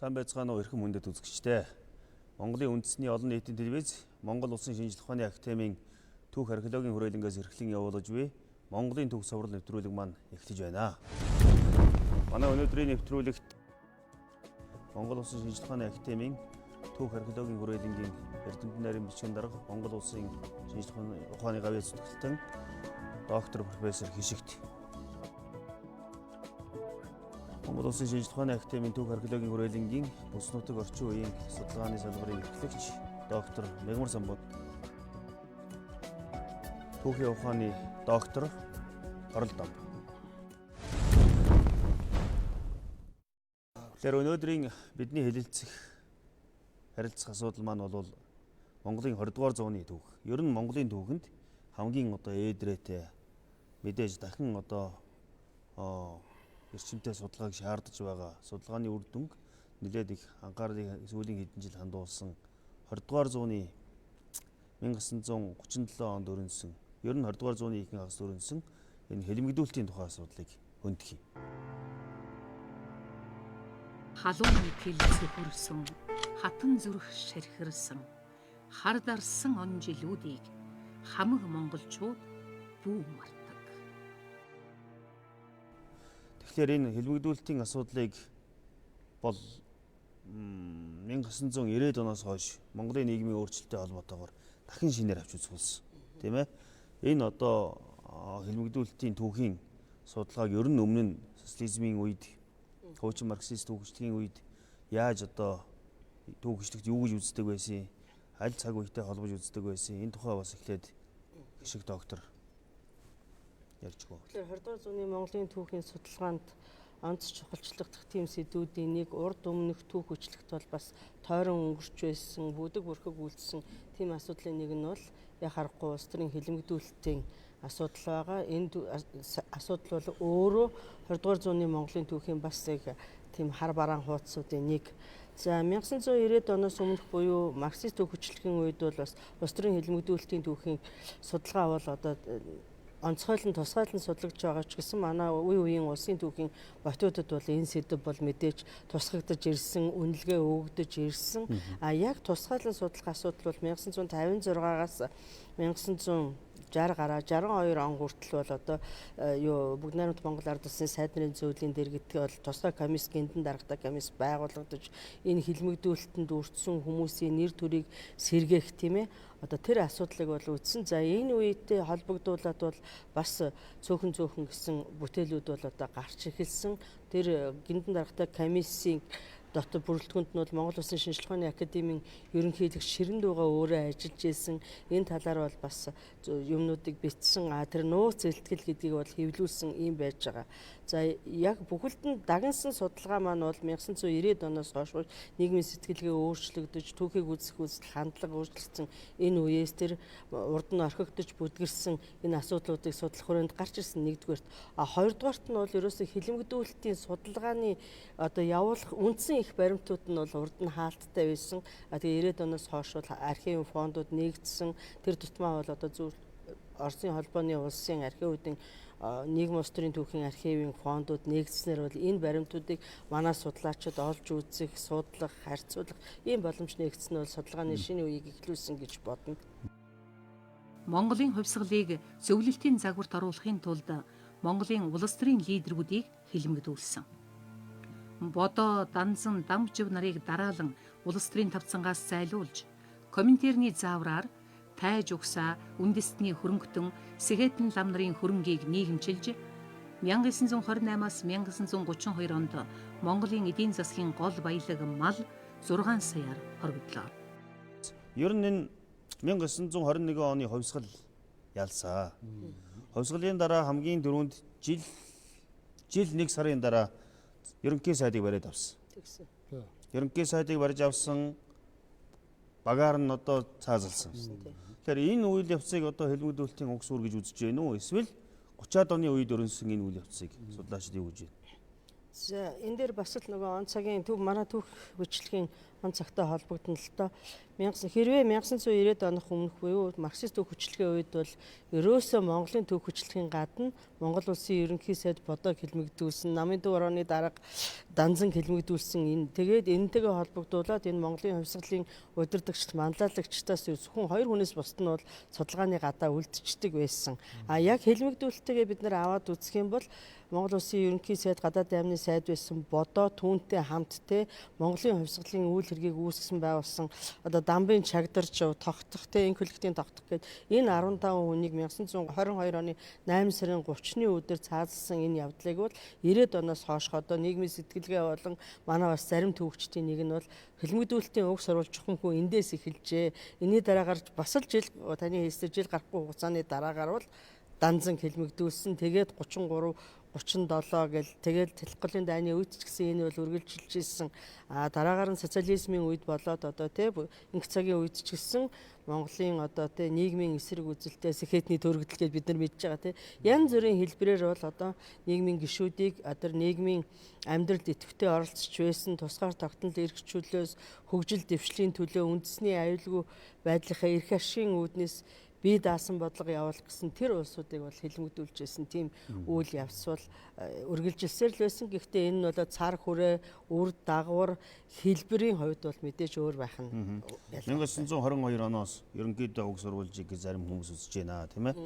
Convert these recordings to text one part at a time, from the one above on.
Сайн байцгаана уу эрхэм хүндэт үзэгчдээ. Монголын үндэсний олон нийтийн телевиз, Монгол Улсын шинжлэх ухааны академийн түүх археологийн хүрээлэнгээс эрхлэн явуулж буй Монголын түүх соврал нэвтрүүлэг маань эхэлж байна. Манай өнөөдрийн нэвтрүүлэгт Монгол Улсын шинжлэх ухааны академийн түүх археологийн хүрээлэнгийн Эрдэмтэн нарийн бичгийн дарга Монгол Улсын шинжлэх ухааны гавьяа зүтгэлтэн доктор профессор Хишигт, Монгол Улсын шинжлэх ухааны академийн түүх археологийн хүрээлэнгийн бүс нутаг орчин үеийн судалгааны салбарын эрхлэгч доктор Мягмар Самбат, түүхийн ухааны доктор Хорол Дам. Тэгэхээр өнөөдрийн бидний харилцах асуудал маань бол Монголын 20 дугаар зууны түүх. Ер нь Монголын түүхэнд хамгийн ээдрээтэй мэдээж дахин эрчимтэй судалгааг шаардж байгаа судалгааны үр дүнг нэлээд их анхаарлыг сүүлийн хэдэн жил хандуулсан 20 дугаар зууны 1937 онд өрнөсөн, ер нь 20 дугаар зууны ихэнх хагас өрнөсөн энэ хэлмэгдүүлэлтийн тухай асуудлыг хөндгий. Халуун хилцэ хүрсэн, хатан зүрх шархирсан, хар дарсан он жилүүдийг хамаг монголчууд бүү мартаг. Тэгэхээр энэ хэлмэгдүүлэлтийн асуудлыг бол 1990-ад оноос хойш Монголын нийгмийн өөрчлөлттэй холбоотойгоор дахин шинээр авч үзэх болсон. Тийм ээ. Энэ хэлмэгдүүлэлтийн түүхийн судалгааг ер нь өмнө нь социализмын үед, хуучин марксист түүхчдийн үед яаж түүхчдэгт юу гэж үздэг байсан, аль цаг үетэй холбож үздэг байсан, энэ тухай бас эхлээд Хишиг доктор ярьж гоо. Тэгэхээр 20 дугаар зууны Монголын түүхийн судалгаанд онц чухалчлагдах тийм сэдвүүдийн нэг урд өмнөх түүх хүчлэгт бол бас тойрон өнгөрч байсан, бүдэг бүрхэг үйлдсэн тийм асуудлын нэг нь бол яг харахгүй улс төрийн хэлмэгдүүлэлтийн асуудал байгаа. Энэ асуудал бол өөрөө 20 дугаар зууны Монголын түүхийн бас яг тийм хар бараан хуудсуудын нэг. За 1990-ад оноос өмнөх буюу марксист түүх хүчлэгийн үед бол бас улс төрийн хэлмэгдүүлэлтийн түүхийн судалгаа бол онцгойлон тусгайлан судлагдж байгаа ч гэсэн манай үеийн улсын түүхийн ботуудад бол энэ сэдэв бол мэдээж тусгагдж ирсэн, үнэлгээ өгөгдөж ирсэн. Яг тусгайлан судлах асуудал бол 1956-аас 1960 гараа 62 он хүртэл бол Бүгд найрамд Монгол ард улсын сайд нарын зөвлөлийн дэргэд бол тусгай комисс, гинтэн даргатай комисс байгуулагдаж энэ хэлмэгдүүлэлтэнд өртсөн хүмүүсийн нэр төрийг сэргээх тийм ээ. Тэр асуудлыг бол үтсэн. За энэ үетэй холбогдуулаад бол бас цөөхөн гэсэн бүтээлүүд бол гарч эхэлсэн. Тэр гинтэн даргатай комиссийн дотор бүрэлдэхүүнд нь бол Монгол Улсын шинжлэх ухааны академийн ерөнхийлөгч Ширэн дуугаа өөрөө ажиллаж исэн. Энэ талаар бол бас юмнуудыг бичсэн. Тэр нууцэлтгэл гэдгийг бол хэвлүүлсэн юм байж байгаа. За яг бүхэлд нь дагнсан судалгаа маань бол 1990-ад оноос хойш нийгмийн сэтгэлгээ өөрчлөгдөж, түүхийг үзэх үзэл хандлага өөрчлөгдсөн энэ үеэс тэр урд нь орхигдож бүдгэрсэн энэ асуудлуудыг судлах хүрээнд гарч ирсэн нэгдүгээрт. Хоёрдугаарт нь бол ерөөсөө хэлмэгдүүлэлтийн судалгааны явуулах үндсэн их баримтууд нь бол урд нь хаалттай байсан. Тэгээ 90-ад оноос хойш бол архивын фондууд нэгдсэн. Тэр тутмаа бол Оросын холбооны улсын архивуудын нийгмийн улс төрийн түүхийн архивын фондууд нэгдснээр бол энэ баримтуудыг манай судлаачид олж үзэх, судлах, харьцуулах ийм боломж нэгдсэн нь бол судалгааны шинэ үеийг эхлүүлсэн гэж бодно. Монголын хувьсгалыг зөвлөлтийн загварт оруулахын тулд Монголын улс төрийн лидерүүдийг хэлмэгдүүлсэн. Бодоо, Данзан, Дамжив нарыг дараалан улс төрийн тавцангаас зайлуулж, Коминтерний заавраар тайж угсаа үндэстний хөрөнгөтөн Сэхэтэн лам нарын хөрөнгийг нийгэмчилж 1928-аас 1932 онд Монголын эдийн засгийн гол баялаг мал 6 саяар хоригдлоо. Ер нь энэ 1921 оны хувьсгал ялсаа. Хувьсгалын дараа хамгийн дөрөнд жил 1 сарын дараа ерөнхий сайдыг бариад авсан. Ерөнхий сайдыг барьж авсан, багаар нь цаазалсан. Тэгэхээр энэ үйл явцыг хэлмэгдүүлэлтийн уг суурь гэж үзэж байна уу? Эсвэл 30-аад оны үед өрнөсөн энэ үйл явцыг судлаачид юу гэж байна? За энэ дээр бас л нөгөө он цагийн манай түүх хүчлэгийн цагтаа холбогдно л доо. Хэрвээ 1990-ад оных өмнөх буюу марксист төв хүчилгээн үед бол ерөөсөө Монголын төв хүчилгээн гадна Монгол улсын ерөнхий сайд бодог хэлмэгдүүлсэн, намын төв орооны дарга данзан хэлмэгдүүлсэн тэгээд энэтэйгээ холбогдуулаад энэ Монголын хувьсгалын удирдагч манлайлагчдаас зөвхөн 2 хүнээс бусд нь бол судалгааны гадаа үлдчихдэг байсан. Яг хэлмэгдүүлэлтэйгээ бид нэр аваад үзэх юм бол Монгол улсын ерөнхий сайд гадаад аймны сайд байсан бодоо түүнтэй хамт Монголын хувьсгалын үйл хэргийг үүсгэсэн байгуулсан одоо дамбын чагдарч тогтох энэ коллективийн тогтох гээд энэ 15 хүнийг 1922 оны 8 сарын 30-ны өдөр цаазалсан энэ явдлыг бол 90-ад оноос хойш одоо нийгмийн сэтгэлгээ болон манай бас зарим төвөгчдийн нэг нь бол хэлмэгдүүлэлтийн уг сурвалж чухамгүй эндээс эхэлжээ. Энийний дараагаар бас л таны хэлсэн жил гарахгүй хугацааны дараагаар бол данзан хэлмэгдүүлсэн. Тэгээд 33 37 гэл тэгэл Тэлхголын дайны үед ч гэсэн энэ бол үргэлжилж ирсэн. Дараагаар нь социализмын үед болоод одоо инх цагийн үед ч гэсэн Монголын одоо нийгмийн эсрэг үзэлтээс ихэтний төрөгдөл гэж бид нар мэдж байгаа янз бүрийн хэлбэрээр бол одоо нийгмийн гишүүдийг нийгмийн амьдралд идэвхтэй оролцож байсан тусгаар тогтнол эрхчлөлөөс хөгжил дэвшлийн төлөө үндэсний аюулгүй байдлынхаа эрх ашигын үүднээс бие даасан бодлого явуулах гэсэн тэр улсуудыг бол хэлмэгдүүлж байсан тийм үйл явц бол үргэлжилсээр л байсан. Гэхдээ энэ нь бол цар хүрээ, үр дагавар хэлбэрийн хувьд бол мэдээж өөр байх нь. 1922 оноос ерөнхийдөө уг сурвалжийг зарим хүмүүс үзэж байна тийм ээ.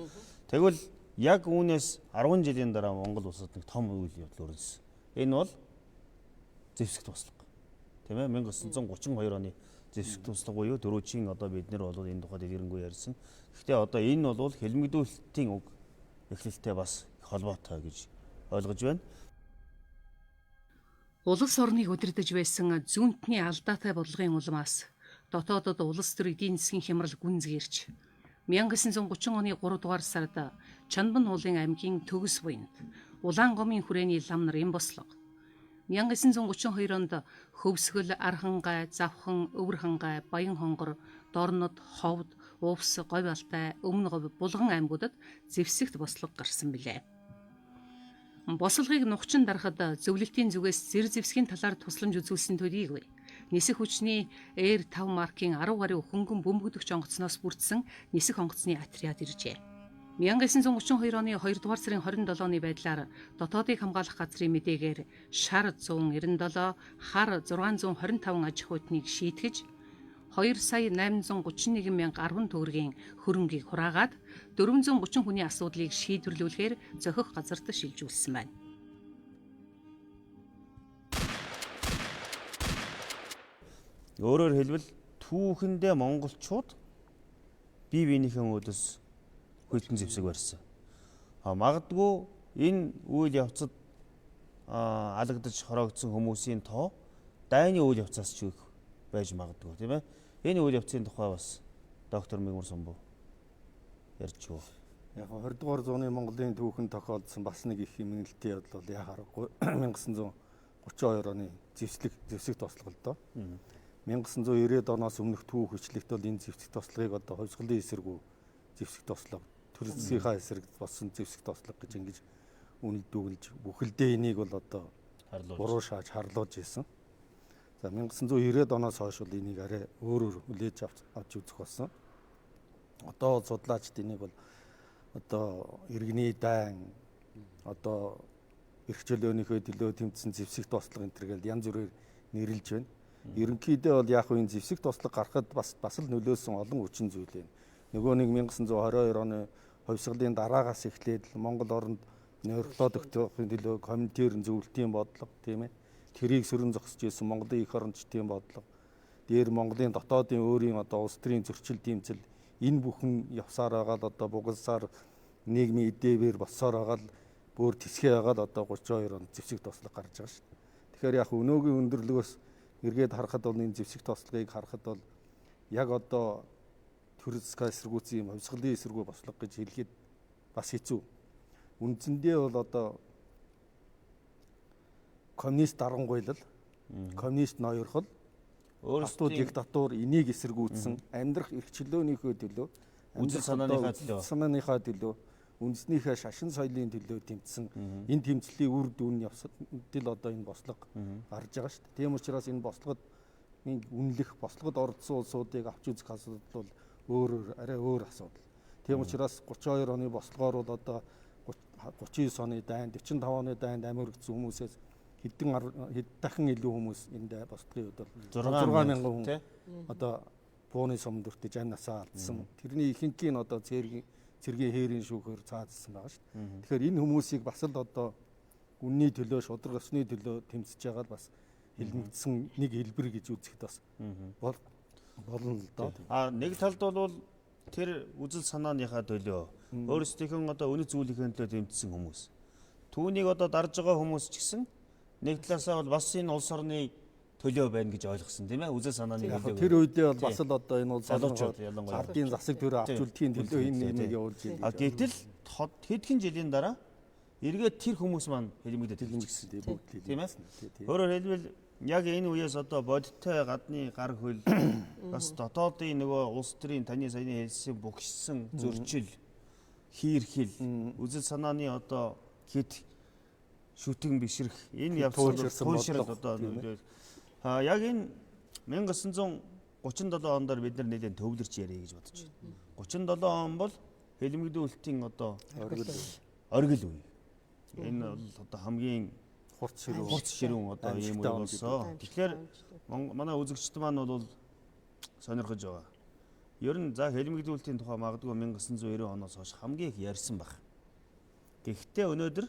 Тэгвэл яг үүнээс 10 жилийн дараа Монгол улсад нэг том үйл явдал өрнөсөн. Энэ бол зэвсэг туслах. Тийм ээ 1932 оны зэвсэг туслах буюу дөрөвчийн одоо бид нэр бол энэ тухайд дэлгэрэнгүй ярьсан. Гэхдээ одоо энэ бол хэлмэгдүүлэлтийн уг эхлэлтэй бас холбоотой гэж ойлгож байна. Улс орныг удирдах байсан зүүнтний алдаатай бодлогын улмаас дотоодод улс төр эдийн засгийн хямрал гүнзгийрч 1930 оны 3 дугаар сард Чанбан уулын аймгийн Төгс буйнд Улаангомын хүрээний лам нарын бослого 1932 онд Хөвсгөл, Архангай, Завхан, Өвөр хангай, Баян хонгор, Дорнод, Ховд, Увс, Говь алтай, Өмнө Говь, Булган аймагуудад зэвсэгт бослого гарсан билээ. Бослогыг нухчин дарахад зөвлөлтийн зүгээс зэр зэвсгийн талаар тусламж үзүүлсэн төдийгүй нисэх хүчний R5 маркийн 10 гаруй хөнгөн бөмбөгдөгч онгоцноос бүрдсэн нисэх онгоцны отряд иржээ. 1932 оны 2 дугаар сарын 27-ны байдлаар дотоодыг хамгаалах газрын мэдээгээр шар 197, хар 625 аж ахуйтныг шийтгэж 2,831,010 төгрөгийн хөрөнгийг хураагаад 430 хүний асуудлыг шийдвэрлүүлэхээр зохих газарт шилжүүлсэн байна. Өөрөөр хэлбэл түүхэндээ монголчууд бие биенийхээ өөдөөс хөлтөн зэвсэг барьсан. Магадгүй энэ үйл явцад алагдаж хороогдсон хүмүүсийн тоо дайны үйл явцаас ч их байж магадгүй тийм ээ. Энэ үйл явцын тухай бас доктор Мигмар Сумбуу ярьж юу. Яг 20 дугаар зууны Монголын түүхэн тохиолдсон бас нэг их хэмнэлтийн явдал бол яа харахгүй 1932 оны зэвсэг тослого л доо. 1990-ад оноос өмнөх түүх хүчлэгт бол энэ зэвсэг тослогыг одоо хувьсгалын эсэргүү зэвсэг тослого, төр засгийнхаа эсрэг болсон зэвсэг тослого гэж ингэж үнэлдүүлж бүхэлдээ энийг бол одоо буруу шааж харлуулж ийсэн. За 1990-ад оноос хойш бол энийг арай өөрөөр хүлээж авч үзэх болсон. Одоо судлаачид энийг бол одоо иргэний дайн одоо эрх чөлөөнийхөө төлөө тэмцсэн зэвсэг тослого энэ төргээл янз бүрээр нэрлэж байна. Ерөнхийдөө бол яг энэ зэвсэг тослого гарахад бас л нөлөөсөн олон хүчин зүйл байна. Нөгөө нэг 1922 оны хувьсгалын дараагаас эхлээд Монгол оронд нойрглоод өгөхөхийн төлөө коминтерн зөвлөлтийн бодлого тийм ээ. Тэрийг сөрөн зогсож ирсэн Монголын эх орончдын бодлого. Дээр Монголын дотоодын өөрийн одоо улс төрийн зөрчил тэмцэл энэ бүхэн явсаар байгаа л одоо бугалсаар нийгмийн эдээвэр болсоор байгаа л бүр тэсгээ байгаа л одоо 32 онд зэвсэг тослого гарч байгаа шүү дээ. Тэгэхээр яг өнөөгийн өндөрлөгөөс эргээд харахад бол энэ зэвсэг тослогыг харахад бол яг одоо төр засгаа эсэргүүцсэн юм хувьсгалын эсэргүү бослого гэж хэлэхэд бас хэцүү. Үндсэндээ бол одоо коммунист дарангуйлал, коммунист ноёрхол, өөрсдөө диктатур энийг эсэргүүцсэн амьдрах эрх чөлөөнийхөө төлөө, үзэл санааныхаа төлөө, үндэснийхээ шашин соёлын төлөө тэмцсэн энэ тэмцлийн үр дүн явсад одоо энэ бослого гарч байгаа шүү дээ. Тийм учраас энэ бослогод үнэлэх бослогод оролцсон улсуудыг авч үзэх асуудал бол арай өөр асуудал. Тийм учраас 32 оны бослогоор бол одоо 39 оны дайнд 45 оны дайнд амиргдсан хүмүүсээс хэд дахин илүү хүмүүс энд бослогын үед бол 60000 хүн одоо бууны сумд өртөж амь насаа алдсан. Тэрний ихэнх нь одоо цэргийн хээрийн шүүхээр цаадсан байгаа шүү дээ. Тэгэхээр энэ хүмүүсийг бас л одоо үнний төлөө шудраг ёсны төлөө тэмцэж байгаа бас хэлмэгдсэн нэг хэлбэр гэж үзэхэд бас болно л доо. Нэг талд бол тэр үзэл санааныхаа төлөө өөрсдийнх одоо үнэт зүйлийнхээ төлөө тэмцсэн хүмүүс. Түүнийг одоо дарж байгаа хүмүүс ч гэсэн нэг талаасаа бол бас энэ улс орны төлөө байна гэж ойлгосон тийм ээ, үзэл санааны төлөө. Тэр үедээ бол бас л одоо энэ улс орны ардын засаг төрөө авч үлдэхийн төлөө энэ нэг явуулж байна. Гэтэл хэдхэн жилийн дараа эргээд тэр хүмүүс маань хэлмэгдээд хэлмэгдсэн тийм ээ. Өөрөөр хэлбэл яг энэ үеэс одоо бодиттой гадны гар хөл бас дотоодын нөгөө улс төрийн таны саяны хэлсэн бүгшсэн зөрчил, хийрхэл, үзэл санааны одоо хэд шүтгэн бишрэх энэ явцад одоо яг энэ 1937 ондор бид нар нэлээд төвлөрч яриа гэж бодож байна. 37 он бол хэлмэгдүүлэлтийн одоо оргил үе. Энэ бол одоо хамгийн хурц ширүүн одоо ийм үе болсон. Тэгэхээр манай үзэгчд маань бол сонирхож байгаа. Ер нь за хэлмэгдүүлэлтийн тухай магадгүй 1990 оноос хойш хамгийн их ярьсан баг. Гэхдээ өнөөдөр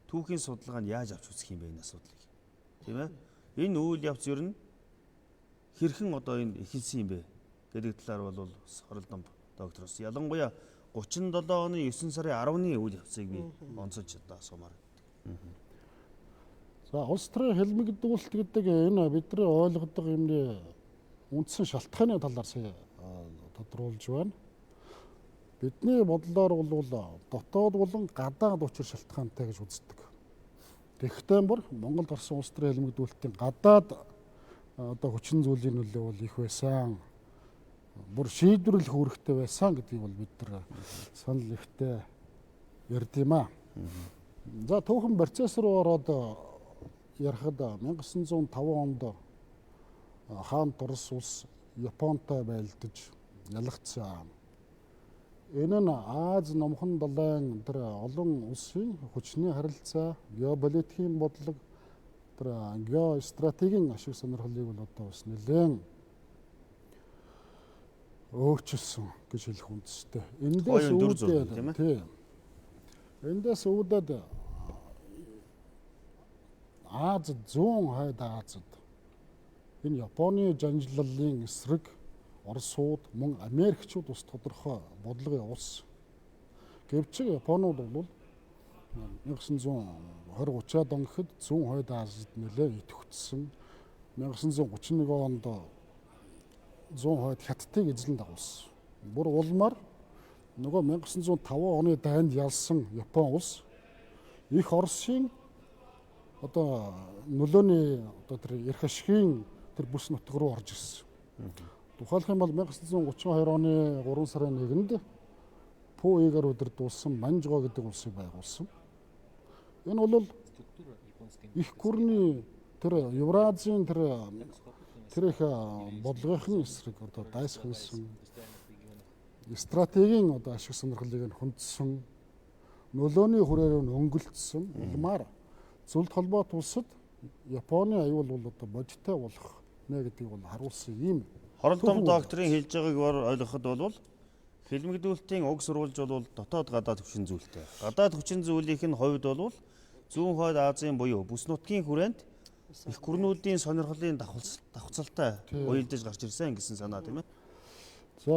түүхийн судалгаанд яаж авч үзэх юм бэ энэ асуудлыг? Тийм ээ? Энэ үйл явц ер нь хэрхэн одоо энэ эхэлсэн юм бэ гэдэг талаар бол Хоролдон доктор бас ялангуяа 37 оны 9 сарын 10-ны үйл явцыг би онцолж одоо асуумаар. За улс төрийн хэлмэгдүүлэлт гэдэг энэ бидний ойлгодог юмны үндсэн шалтгааны талаар сая тодруулж байна. Бидний бодлоор бол дотоод болон гадаад учир шалтгаантай гэж үздэг. Тэгэхдээ бүр Монгол гарсан улс төрийн хэлмэгдүүлэлтийн гадаад одоо хүчин зүйлийн нөлөө бол их байсан. Бүр шийдвэрлэх үүрэгтэй байсан гэдгийг бол бид нар санал ихтэй ярьд юм аа. За түүхэн процесс руу ороод ярихад 1905 онд хаан Турс улс Японтой байлдаж ялагдсан. Энэ нь Аз номхон далайн тэр олон улсын хүчний харилцаа, геополитикийн бодлого, тэр геостратегийн ашиг сонирхлыг бол одоо бас нэлээд өөрчилсөн гэж хэлэх үндэстэй. Эндээс үүдээд Азад зүүн хойд Азад энэ Японы жанжлалын эсрэг Оросууд, мөн Америкчууд ус тодорхой бодлогын улс. Гэвч Японууд бол 1920-30-аад он гэхэд зүүн хойд Азид нэлээд идэвхжсэн. 1931 онд зүүн хойд Хятадыг эзлэн дагуулсан. Бүр улмаар нөгөө 1905 оны дайнд ялсан Япон улс их Оросын одоо нөлөөний одоо тэр эрх ашигын тэр бүс нутаг руу орж ирсэн. Тухайлх юм бол 1932 оны 3 сарын 1-нд Пүүигээр удирдуулсан Манжго гэдэг улсыг байгуулсан. Энэ бол их гүрний тэр Евразийн тэр их бодлогын эсрэг одоо дайсхуулсан стратегийн одоо ашиг сонирхлыг нь хүндсэн нөлөөний хүрээр нь өнгөлтсөн улмаар зөвлөлт холбоот улсад Японы аюул бол одоо бодиттой болох нэ гэдгийг бол харуулсан юм. Хоролдон докторийн хэлж байгааг ойлгоход бол хэлмэгдүүлэлтийн уг сурвалж бол дотоод гадаад хүчин зүйлтэй. Гадаад хүчин зүйлийнх нь хувьд бол зүүн хойд Азийн буюу бүс нутгийн хүрээнд их гүрнүүдийн сонирхлын давхцалтай уялдаж гарч ирсэн гэсэн санаа тийм ээ. За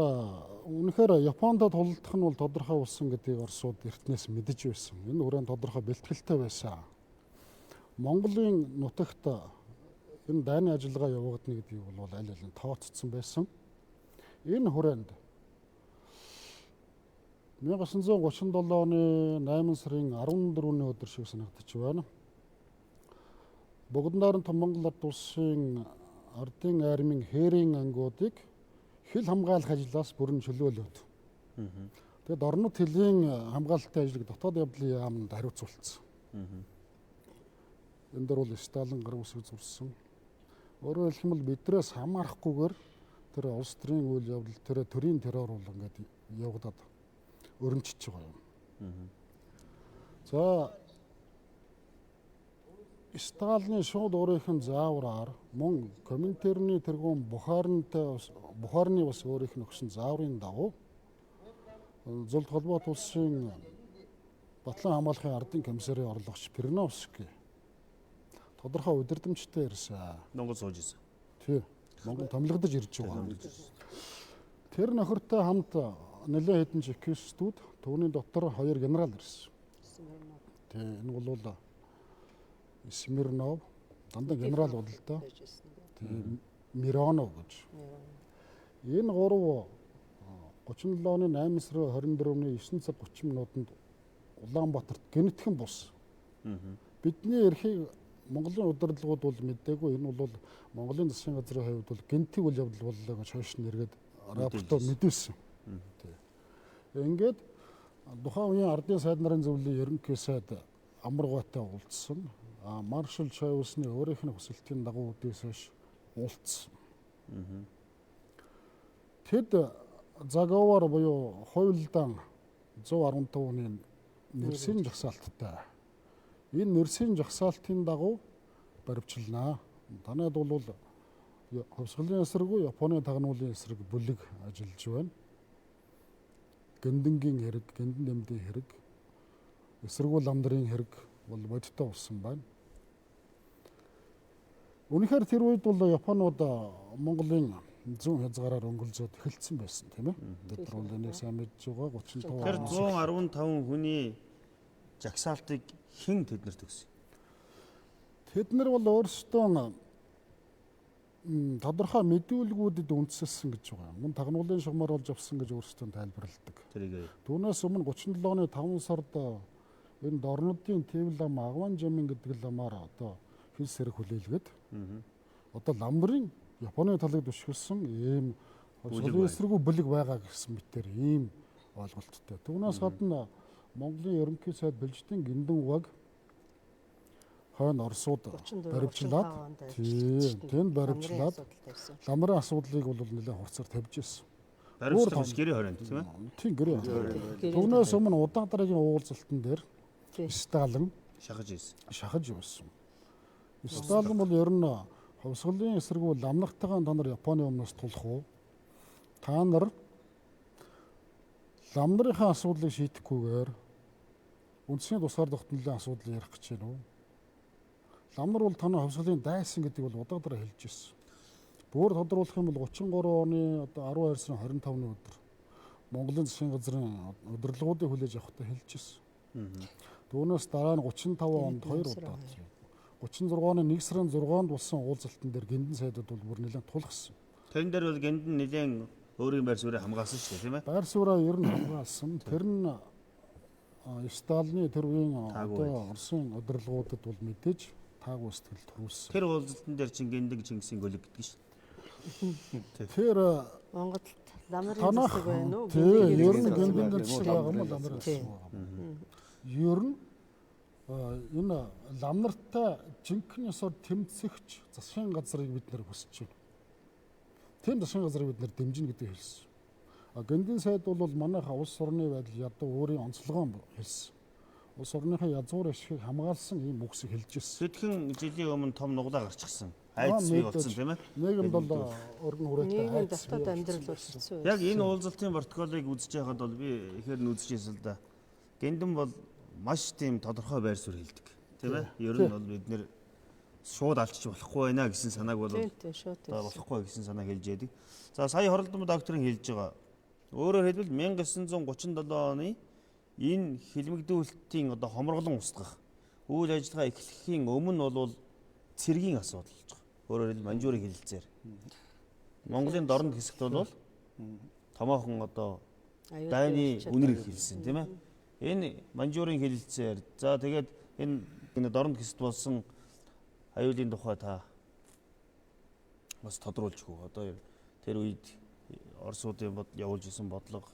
үнэхээр Японд тулдах нь бол тодорхой болсон гэдгийг Оросууд эртнээс мэдэж байсан. Энэ хүрээнд тодорхой бэлтгэлтэй байсан. Монголын нутагт энэ дайны ажиллагаа явагдана гэдгийг бол аль аль нь тооцсон байсан. Энэ хүрээнд 1937 оны 8 сарын 14-ний өдөр шиг санагдаж байна. Богднаар нь Монгол ард улсын ардын армийн хээрийн ангуудыг хил хамгаалах ажлаас бүрэн чөлөөлөөд. Тэгэд орнод хэлийн хамгаалалтын ажлыг дотоод явдлын яамд хариуцуулсан. Энэ дөр бол Сталин гар үсэг зурсан. Өөрөөр хэлбэл бидрээс хамаарахгүйгээр тэр улс төрийн үйл явдал тэр төрийн террор бол ингээд явагдаад өрнөжж байгаа юм. За Сталины шууд өөрийнх нь заавраар мөн Коминтерны тэргүүн Бухарны бас өөрийнх нь өгсөн зааврын дагуу Зөвлөлт холбоот улсын Батлан хамгаалахын ардын комиссарын орлогч Перновский тодорхой удирдамжтай ирсэн. Монгол сууж исэн. Тий. Монгол томилогдож ирж байгаа. Тэр нөхөртэй хамт нэлээд хэдэн чекистүүд түүний дотор 2 генерал ирсэн. Тий. Энэ бол Смирнов дандаа генерал бол л доо. Тий. Миронов гэж. Энэ 3 37 оны 8 сарын 24-ний 9 цаг 30 минутанд Улаанбаатарт гинэтхэн бус. Бидний эрхийг Монголын удирдлагууд бол мэдээгүй. Энэ бол Монголын засгийн газрын хувьд бол гинтэг үйл явдал боллоо гэж хойш нь эргээд рапортоор мэдүүлсэн. Ингээд тухайн үеийн ардын сайд нарын зөвлөлийн ерөнхий сайд Амаргуйтай уулзсан. Маршал Чойвсны өөрийнх нь хүсэлтийн дагуу үдээс хойш уулзсан. Тэд заговор буюу хуйлдаан 115 оны нэрсийн жагсаалттай. Энэ нэрсийн жагсаалтын дагуу баривчлана. Танайд бол хөвсгөлийн эсрэг, Японы тагнуулын эсрэг бүлэг ажиллаж байна. Гэндэнгийн хэрэг, гэндан нэмдийн хэрэг, эсрэгүүл ламдрын хэрэг бол бодиттой болсон байна. Үнэхээр тэр үед бол Японууд Монголын зүүн хязгаараар өнгөлзөөд эхэлсэн байсан тийм ээ. Бид нар бол энийг сайн мэдж байгаа 35. Тэр 115 хүний жагсаалтыг хэн тэднэрт өгсөн? Тэд нар бол өөрсдөө тодорхой мэдүүлгүүдэд үндэслэсэн гэж байгаа. Мөн тагнуулын шугамар болж авсан гэж өөрсдөө тайлбарладаг. Түүнээс өмнө 37 оны 5 сард энэ дорнодын Тэв лам Агван Жамин гэдэг ламаар одоо хэл сэрэг хүлээлгээд одоо ламдрын Японы талыг түшгэлсэн ийм хөвсгөлийн эсрэгүү бүлэг байгаа гэсэн мэтээр ийм ойлголттой. Түүнээс гадна Монголын ерөнхий сайд Бэлжтийн Гиндэн уг хойно Оросууд баривчлаад тэнд баривчлаад ламрын асуудлыг бол нэлээд хурцаар тавьж ирсэн. Баривчлах гэрээ хорионд тийм ээ? Тийм гэрээ. Түүнээс өмнө удаан дараагийн уулзалтан дээр Сталин шахаж явсан. Сталин бол ер нь хөвсгөлийн эсрэгүү ламнартайгаа та нар Японы өмнөөс тулах уу? Та нар ламдрынхаа асуудлыг шийдэхгүйгээр үндэсний тусгаар тогтнолын асуудлыг ярих гэж байна уу? Ламнар бол танай хөвсгөлийн дайсан гэдэг бол удаадаараа хэлж ирсэн. Бүр тодруулах юм бол 33 оны одоо 12 сарын 25-ны өдөр Монголын засгийн газрын удирдлагуудыг хүлээж авахдаа хэлж ирсэн. Түүнээс дараа нь 35 онд 2 удаа 36 оны 1 сарын 6-нд болсон уулзалтан дээр гиндэн сайдууд бол бүр нэлээд тулгсан. Тэрэн дээр бол гиндэн нэлээд өөрийн байр суурийг хамгаалсан шүү дээ тийм ээ? Байр сууриа ер нь хамгаалсан. Тэр нь Сталины тэр үеийн одоо Оросын удирдлагуудад бол мэдээж таагүй сэтгэл төрүүлсэн. Тэр уулзалтан дээр чинь гиндэн Чингисийн гөлөг гэдэг шүү. Тэр Монголд ламрын засаг байна уу? Тийм, ер нь гиндэн засаг байгаа юм ламрын засаг байгаа. Ер нь энэ ламнартай жинхэнэ ёсоор тэмцэгч засгийн газрыг бид нэр хүсэж байна. Тийм засгийн газрыг бид нэр дэмжинэ гэдэг хэлсэн. Гиндэн сайд бол манайхаа улс орны байдал ядуу өөрийн онцлогоо хэлсэн. Улс орныхаа язгуур ашигыг хамгаалсан ийм үгсийг хэлж ирсэн. Хэдхэн жилийн өмнө том нуглаа гарчихсан. Айдас бий болсон тийм ээ? Нийгэмд бол өргөн хүрээтэй нийгэмд дотоод амьдрал болчихсон. Яг энэ уулзалтын протоколыг үзэж байхад бол би ихээр нь үзчихсэн л да. Гиндэн бол маш тийм тодорхой байр суурь хэлдэг тийм ээ? Ер нь бол бид нэр шууд алчиж болохгүй байна гэсэн санааг бол болохгүй гэсэн санааг хэлж яадаг. За сая Хоролдон докторын хэлж байгаа. Өөрөөр хэлбэл 1937 оны энэ хилмигдүүлэлтийн одоо хомроглон устгах үйл ажиллагаа эхлэхийн өмнө бол цэргийн асуудал болж байгаа. Өөрөөр хэлбэл Манжуурын хэлэлцээр. Монголын дорнод хэсэгт бол томоохон одоо дайны үнэр хэлсэн тийм ээ? Энэ Манжуурын хэлэлцээр за тэгээд энэ дорнод хэсэгт болсон аюулын тухай та бас тодруулж өгөө. Одоо тэр үед Оросуудын явуулж исэн бодлого.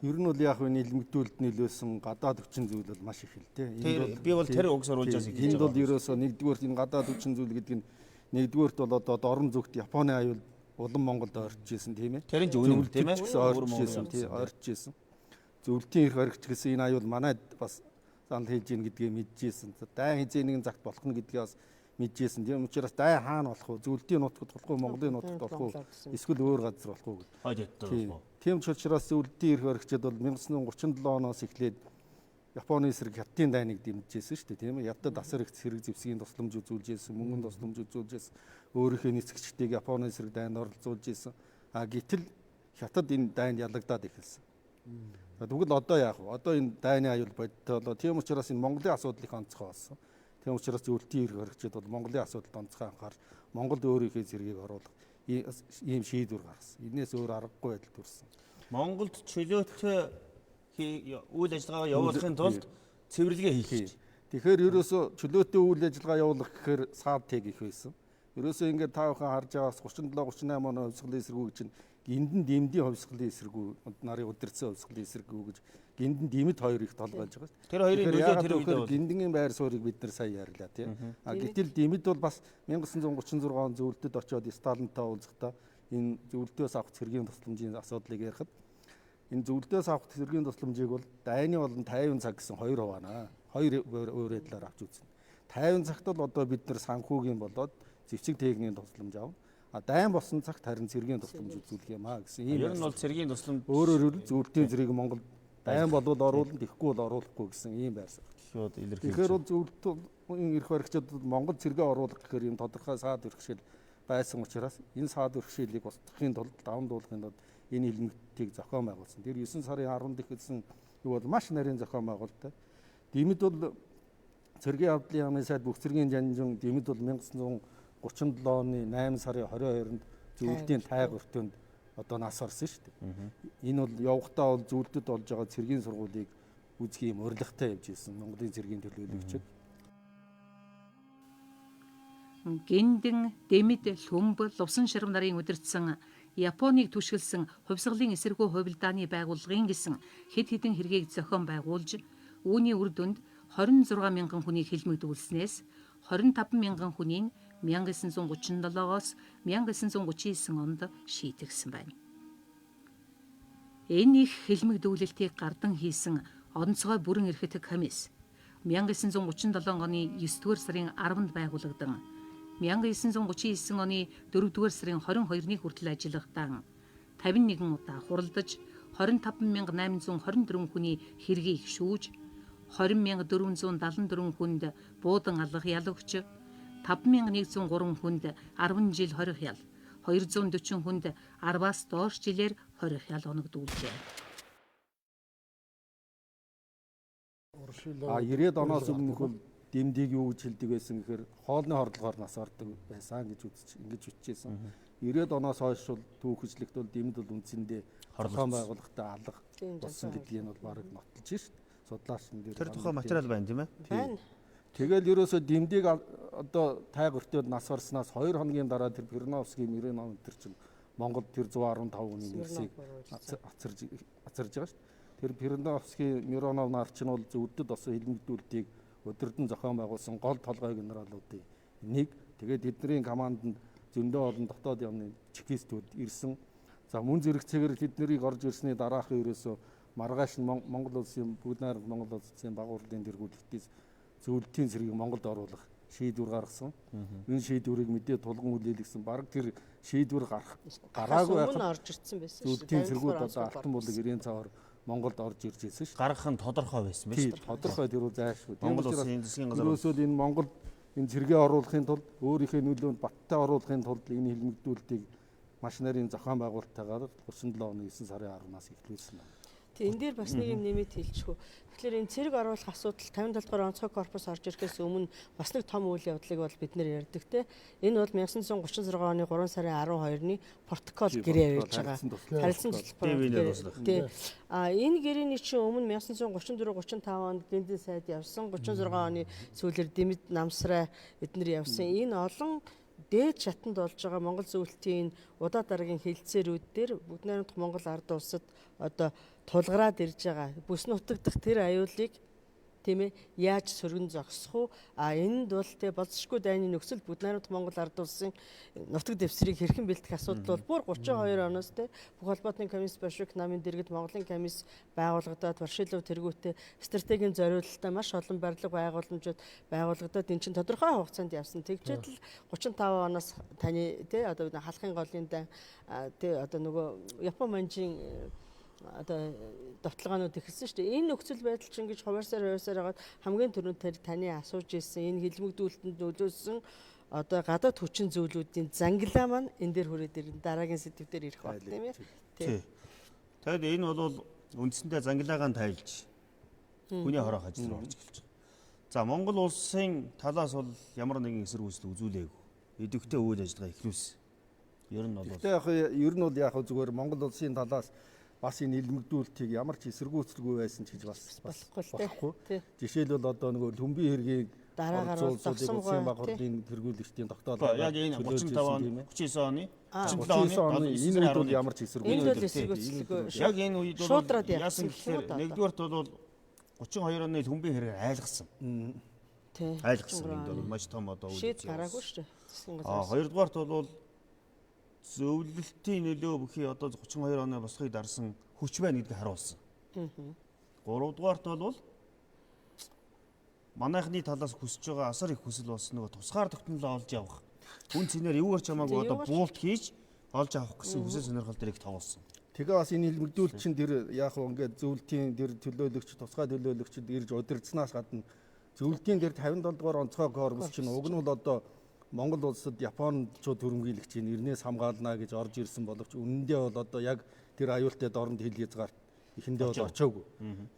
Ер нь бол яг энэ илмэгдүүлэлт нийлүүлсэн гадаад хүчин зүйл бол маш их л дээ. Би бол тэр угс оруулж байгаа. Энд бол ерөөсөө нэгдүгээр энэ гадаад хүчин зүйл гэдэг нь Нэгдүгээрт бол одоо дорн зүгт Японы аюул улам Монголд орж исэн тийм ээ. Тэр нь ч үнэн тийм ээ. Орж исэн тийм орж исэн. Зөвлөлтийн эрх баригч гэсэн энэ аюул манайд бас санал хэлж ийн гэдгийг мэдчихсэн. Дайн хизээ нэгэн цагт болох нь гэдгийг бас мэдчихсэн. Тийм учраас дайн хаана болох вэ? Зөвлөлтийн нутагт болох уу, Монголын нутагт болох уу? Эсвэл өөр газар болох уу гэдэг. Хойд ядтаа болох уу? Тийм ч учраас зөвлөлтийн эрх баригчид бол 1937 оноос эхлээд Японы эсрэг хятадын дайныг дэмжижсэн шүү дээ, тийм ээ. Хятад асар их цэрэг зэвсгийн тусламж үзүүлж ирсэн, мөнгөнд тусламж үзүүлж ирсэн, өөрийнхөө нисгчдийг Японы эсрэг дайнд оролцуулж ирсэн. Гэтэл хятад энэ дайнд ялагдаад эхэлсэн. Тэгвэл одоо яах вэ? Одоо энэ дайны аюул бодтой болоо. Тийм учраас энэ Монголын асуудлыг онцгой болсон. Тийм учраас зөвлөлтийн эрх баригчид бол Монголын асуудалд онцгой анхаарч Монголд өөрийнхөө зэргийг оруулах ийм шийдвэр гаргасан. Энээс өөр аргагүй байдал төрсөн. Монголд чөлөөтэй үйл ажиллагаа явуулахын тулд цэвэрлэгээ хийх гэж. Тэгэхээр ерөөсөө чөлөөтэй үйл ажиллагаа явуулах гэхээр саад тэг их байсан. Ерөөсөө ингээд та бүхэн харж байгаас 37 38 оны хувьсгалын эсэргүү чинь гиндэн дэмдийн хувьсгалын эсэргүү нарын удирдсан хувьсгалын эсэргүү гэж гиндэн дэмэд хоёр их толгойж байгаа шүү. Тэр хоёрын нөлөө тэр үед гиндэнгийн байр суурийг бид нар сая ярьлаа тийм. Гэтэл дэмэд бол бас 1936 он зөвлөлтөд очиод Сталинтай уулзахдаа энэ зөвлөлтөөс авах цэргийн тусламжийн асуудлыг ярихад энэ зөвлөлтөөс авах цэргийн тусламжийг бол дайны болон 50 цаг гэсэн хоёр хуваана. Хоёр өөр байдлаар авч үзнэ. 50 цагт бол одоо бид нар санхүүгийн болоод зэвсэг техникийн тусламж авна. Дайн болсон цагт харин цэргийн тусламж үзүүлэх юм гэсэн ийм. Ер нь бол цэргийн тусламж өөрөөр хэлбэл зөвлөлтийн зэрэг Монгол дайн болвол оруулна, тэгэхгүй бол оруулахгүй гэсэн ийм байрсан. Тэгэхээр бол зөвлөлтийн эрх баригчид Монгол цэргээ оруулах гэхээр юм тодорхой саад бэрхшээл байсан учраас энэ саад бэрхшээлийг устгахын тулд даван дуулахын тулд энэ хэлмэгтийг зохион байгуулсан. Тэр 9 сарын 10-нд ихэлсэн юу бол маш нарийн зохион байгуулалттай. Дэмэд бол цэргийн авдлын яамны сайд бүх цэргийн жанжин дэмэд бол 1937 оны 8 сарын 22-нд зөвлөлтийн тайг өртөнд одоо нас орсон шүү дээ. Энэ бол явахдаа бол зөвлөлтөд болж байгаа цэргийн сургуулийг үзэх юм урилгатай явж ирсэн Монголын цэргийн төлөөлөгчд. Гиндэн, Дэмэд, Лхүмб, Лувсан ширам нарын удирдсан Японыг түшгэлсэн хувьсгалын эсэргүү хувилдааны байгууллагын гэсэн хэд хэдэн хэргийг зохион байгуулж, үүний үр дүнд 26 мянган хүнийг хэлмэгдүүлснээс 25 мянган хүнийг 1937-оос 1939 онд шийтгсэн байна. Энэ их хэлмэгдүүлэлтийг гардан хийсэн онцгой бүрэн эрхт комисс 1937 оны 9-р сарын 10-нд байгуулагдсан 1939 оны 4-р сарын 22-ны хүртэл ажиллахдаа 51 удаа хуралдаж 25,824 хүний хэргийг шүүж 20,474 хүнд буудан алга ял өгч 5,103 хүнд 10 жил хорих ял 240 хүнд 10-аас доош жилээр хорих ял оногдуулжээ. 90-ад оноос өмнөх бол дэмдийг юу гэж хэлдэг байсан гэхээр хоолны хордлогоор нас ордог байсан гэж ингэж үтчихсэн. 90-ад оноос хойш бол түүхэжлэгт бол дэмд бол үндсэндээ зохион байгуулалтаа алга болсон гэдгийг нь бол бараг нотолж шít. Судлаач нар тэр тухай материал байна тийм ээ? Байна. Тэгэл ерөөсөө дэмдийг одоо тайг өртөөд нас орсноос 2 хоногийн дараа тэр Перновский Миронов тэр чинь Монголд тэр 115 хүний нэрсийг ацарж байгаа шít. Тэр Перновский Миронов нар чинь бол зөвдөд болсон хэлмэгдүүлэлтийг өдөрдөн зохион байгуулсан гол толгой генералуудын нэг. Тэгээд тэдний команданд зөндөө олон дотоод явны чекистүүд ирсэн. За мөн зэрэгцээгээр тэднийг орж ирсний дараахан ерөөсөө маргааш нь Монгол улсын бүгд найрамд Монгол улсын байгууллагын тэргүүлэлтээс зөвлөлтийн зэргийг Монголд оруулах шийдвэр гаргасан. Энэ шийдвэрийг мэдээ тулган хүлээлгэсэн. Бараг тэр шийдвэр гараагүй байхад орж ирсэн байсан шүү дээ. Зөвлөлтийн зэргүүд одоо Алтан булаг ирийн цаавар Монголд орж ирж ирсэн шүү. Гаргах нь тодорхой байсан биз дээ. Тодорхой тэр үл зайлшгүй. Монгол улсын засгийн газар ерөөсөө энэ Монголд энэ зэрэгээ оруулахын тулд өөрийнхөө нөлөөнд баттай оруулахын тулд энэ хэлмэгдүүлэлтийг маш нарийн зохион байгуулалттайгаар 37 оны 9 сарын 10-наас эхлүүлсэн байна. Тэгээ энэ дээр бас нэг юм нэмэт хэлчихв. Тэгэхээр энэ цэрэг оруулах асуудал 57 дугаар онцгой корпус орж ирэхээс өмнө бас нэг том үйл явдлыг бол бид нэр ярьдаг те. Энэ бол 1936 оны 3 сарын 12-ны протокол гэрээ явж байгаа. Харилцан туслах. Энэ гэрээний чинь өмнө 1934-35 онд Гиндэн сайд явсан, 36 оны сүүлээр Дэмэд намсраа эднэр явсан. Энэ олон дээд шатанд болж байгаа Монгол зөвлөлтийн удаа дараагийн хэлэлцээрүүд дээр бүгд найрамдах Монгол ард улсад одоо тулгараад ирж байгаа бүс нутагдах тэр аюулыг тийм ээ яаж сөргөн зогсох уу? Энэнд бол тэ болцсошгүй дайны нөхцөл бүгд найрамд Монгол ард улсын нутаг дэвсгэрийг хэрхэн бэлтгэх асуудал бол бүр 32 оноос тэ бүх холбоотны комисс Большевик намын дэргэд Монголын комисс байгуулагдаад Ворошилов тэргүүтээ стратегийн зориулалтаа маш олон барилга байгууламжууд байгуулагдаад эн чинь тодорхой хугацаанд явсан. Тэгжээд л 35 оноос таны тэ одоо халахын голын дан тэ одоо нөгөө Япон манжийн одоо давталгаанууд ихэлсэн шүү дээ. Энэ нөхцөл байдал чинь ингэж хуваарсаар хагаад хамгийн түрүүнд таны асууж ирсэн энэ хилмигдүүлэлтэнд нөлөөсөн одоо гадаад хүчин зүйлүүдийн зангилаа маань энэ дээр хүрээд ирэн дараагийн сэдвээр ирэх баг тийм ээ. Тий. Тэгэд энэ бол үндсэндээ зангилаагаа тайлж хүний хороо ажил руу орж эхэлж байгаа. За Монгол улсын талаас бол ямар нэгэн эсрэг үйлдэл үзүүлээгүй. Идэвхтэй үйл ажиллагаа эхлүүлсэн. Ер нь бол яг зүгээр Монгол улсын талаас бас энэ илмэгдүүлэлтийг ямар ч эсэргүүцэлгүй байсан ч гэж бас болохгүй. Жишээлбэл одоо нөгөө төмбийн хэргийг дараагаар улсын баг хурлын тэргүүлэгчдийн тогтоолоо яг энэ 35 он 39 оны 37 оны энэ үед бол ямар ч эсэргүүцэлгүй. Яг энэ үед бол яасан гэхээр нэгдүгээрт бол 32 оны төмбийн хэрэг айлгсан. Тий. Айлгсан энэ бол маш том одоо шийд гараагүй шүү дээ. Хоёрдугаарт бол зөвлөлтийн нөлөө бүхий одоо 32 оны босхыг дарсан хүч байна гэдгийг харуулсан. Гуравдугаарт бол манайхны талаас хүсэж байгаа асар их хүсэл болсон нөгөө тусгаар тогтнолоо олж явах. Хүн цэнээр юугаар ч хамаагүй одоо буулт хийж олж авах гэсэн хүсэл сонирхол дээрийг тоглосон. Тэгээ бас энэ илмэгдүүлэлт чинь тэр яг ингээд зөвлөлтийн тэр төлөөлөгч тусгай төлөөлөгчд ирж удирдсанаас гадна зөвлөлтийн тэр 57 дугаар онцгой корпус чинь уг нь бол одоо Монгол улсад Япончууд хөрөнгөлөгчийн нэрнээс хамгаална гэж орж ирсэн боловч үнэндээ бол одоо яг тэр аюултай дорнод хил хязгаар эхэндээ бол очоогүй.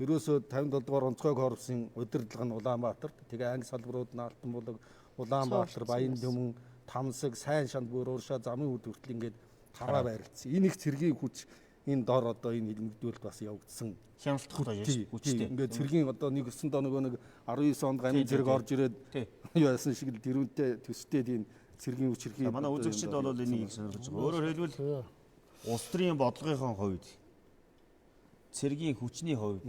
Ерөөсөө 57 дугаар онцгой корпусын удирдлага нь Улаанбаатарт, тэгээ анги салбарууд нь Алтан булаг, Улаанбаатар, Баян Түмэн, Тамсаг, Сайн шанд бүр Уршаа, Замын үд хүртэл ингээд таваа байрлцсан. Энэ их цэргийн хүч энэ дор одоо энэ илмэгдүүлэлт бас явагдсан. Хяналтах хүчтэй. Ингээд цэргийн одоо нэг 9 доо нөгөө нэг 19 онд ганц зэрэг орж ирээд юу яасан шиг л дэрүүнтэй төстэй тийм цэргийн хүч хэрхий. Манай үзэгчид бол энийг сонирхож байгаа. Өөрөөр хэлбэл улс төрийн бодлогын хувьд цэргийн хүчний хувьд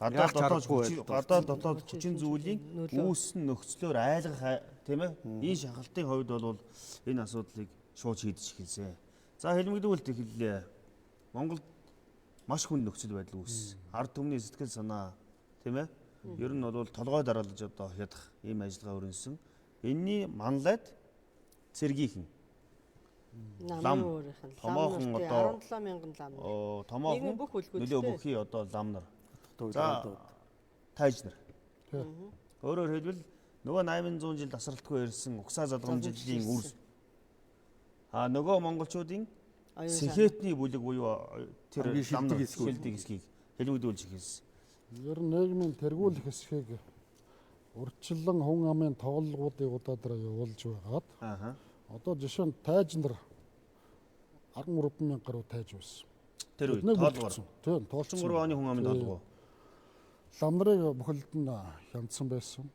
гадаад дотоод хүчин зүйлийн үүссэн нөхцлөөр айлгах тийм ээ энэ шахалтын хувьд бол энэ асуудлыг шууд шийдэж эхэлсэн. За хэлмэгдүүлэлт эхэллээ. Монголд маш хүнд нөхцөл байдал үүссэн. Ард түмний сэтгэл санаа тийм ээ ер нь бол толгой дараалж одоо ядах ийм ажиллагаа өрнөсөн. Энийний манлайд цэргийнхэн лам томоохон одоо 17,000 лам. Томоохон нөлөө бүхий одоо лам нар. За тайж нар. Өөрөөр хэлбэл нөгөө 800 жил тасралтгүй ирсэн угсаа задгамжлалын үрс. Нөгөө монголчуудын сэхэтний бүлэг буюу тэр шилдэг хэсгийг хэлмэгдүүлж эхэлсэн. Ер нь нийгмийн тэргүүлэх хэсгийг урьдчилан хүн амын тоглолгуудыг удаадраа явуулж байгаад одоо жишээ нь тайж нар 13,000 гаруй тайж байсан. Тэр үед тоолгоор. Тийм, тоолсон 3 оны хүн амын тоолгоо. Лам нарыг бүхэлд нь хямдсан байсан.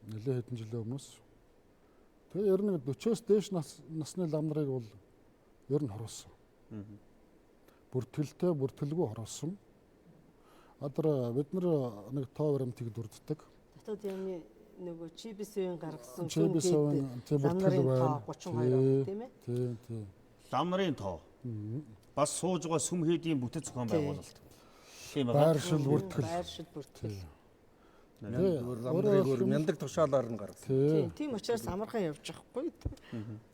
Нэлээд хэдэн жилийн өмнөөс. Тэгээ ер нь 40-оос дээш насны лам нарыг бол ер нь хоруулсан. Бүртгэлтэй, бүртгэлгүй хоруулсан. Одоо бид нэг тоо баримтыг дүрддэг. Дотоод яамны нөгөө чибисийн гаргасан чибисийн бүртгэл байна. 32 тийм ээ? Тийм. Лам нарын тоо. Бас сууж байгаа сүм хийдийн бүтэц зохион байгуулалт. Тийм байна. Байршил бүртгэл. Өөр мяндаг тушаалаар нь гаргасан. Тийм учраас амархан явж байхгүй.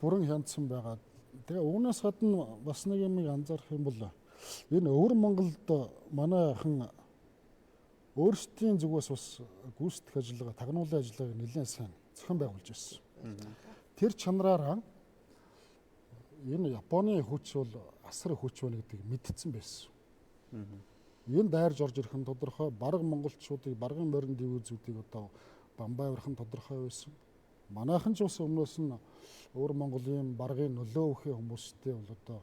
Бүрэн хянцсан байгаа. Тэгээ үүнээс гадна бас нэг юм анзаарах юм бол энэ өвөр Монголд манайхан өөрсдийн зүгээс бас гүйцэтгэх ажиллагаа, тагнуулын ажиллагааг нэлээд сайн зохион байгуулж байсан. Тэр чанараараа энэ Японы хүч бол асар хүч байна гэдгийг мэдсэн байсан. Энэ дайрж орж ирэх нь тодорхой, бараг монголчуудыг, баргын морин дивизүүдийг одоо бамбайварх нь тодорхой байсан. Манайхан ч бас өмнөөс нь өвөр Монголын баргын нөлөө өгөх хүмүүстэй бол одоо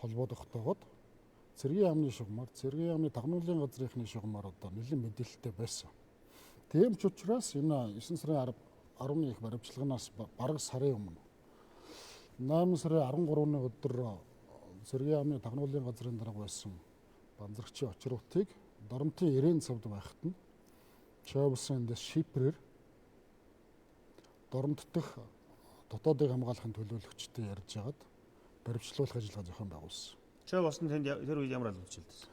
холбоо тогтоогод цэргийн яамны шугамар, цэргийн яамны тагнуулын газрынхны шугамар одоо нэлээд мэдээлэлтэй байсан. Тийм ч учраас энэ 9 сарын 10-ны их баримтчилгаанаас бараг сарын өмнө 8 сарын 13-ны өдөр цэргийн яамны тагнуулын газрын дарга байсан банзрагчийн очруудыг Доромтын 90 цавд байхад нь Чойвсын эндээс шипрээр дорнод дэх дотоодыг хамгаалахын төлөөлөгчтэй ярьж хагаад баримтлуулах ажиллагаа зохион байгуулсан. Чой болсон тэр үед ямар албан тушаалд?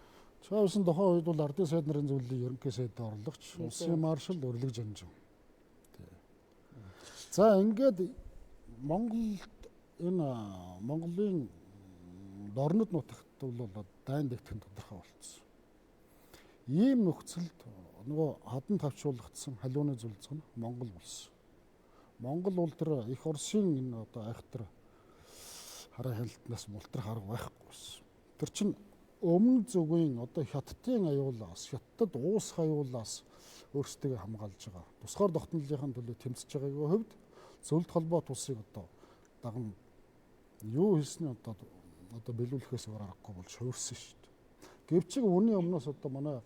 Чойвсын тухайн үед бол ардын сайд нарын зөвлөлийн ерөнхий сайдын орлогч улсын маршал Өрлөг Жанжин. За ингээд Монголд энэ Монголын дорнод нутагт бол дайн дэвтэх тодорхой болчихсон. Ийм нөхцөлд нөгөө хадан тавчруулагдсан халиуны зөвлөцг нь Монгол болсон. Монгол бол тэр их Оросын энэ одоо айхтар хараа хяналтнаас мултрах арга байхгүй байсан. Тэр чинь өмнө зүгийн одоо хятадын аюулаас, хятад уус аюулаас өөрсдөө хамгаалж байгаа. Тусгаар тогтнолынхаа төлөө тэмцэж байгаагийн хувьд зөвлөлт холбоо тусыг одоо дагна юу хийсний одоо биелүүлэхээс өөр аргагүй болж хувирсан шүү дээ. Гэвч үүний өмнөөс одоо манай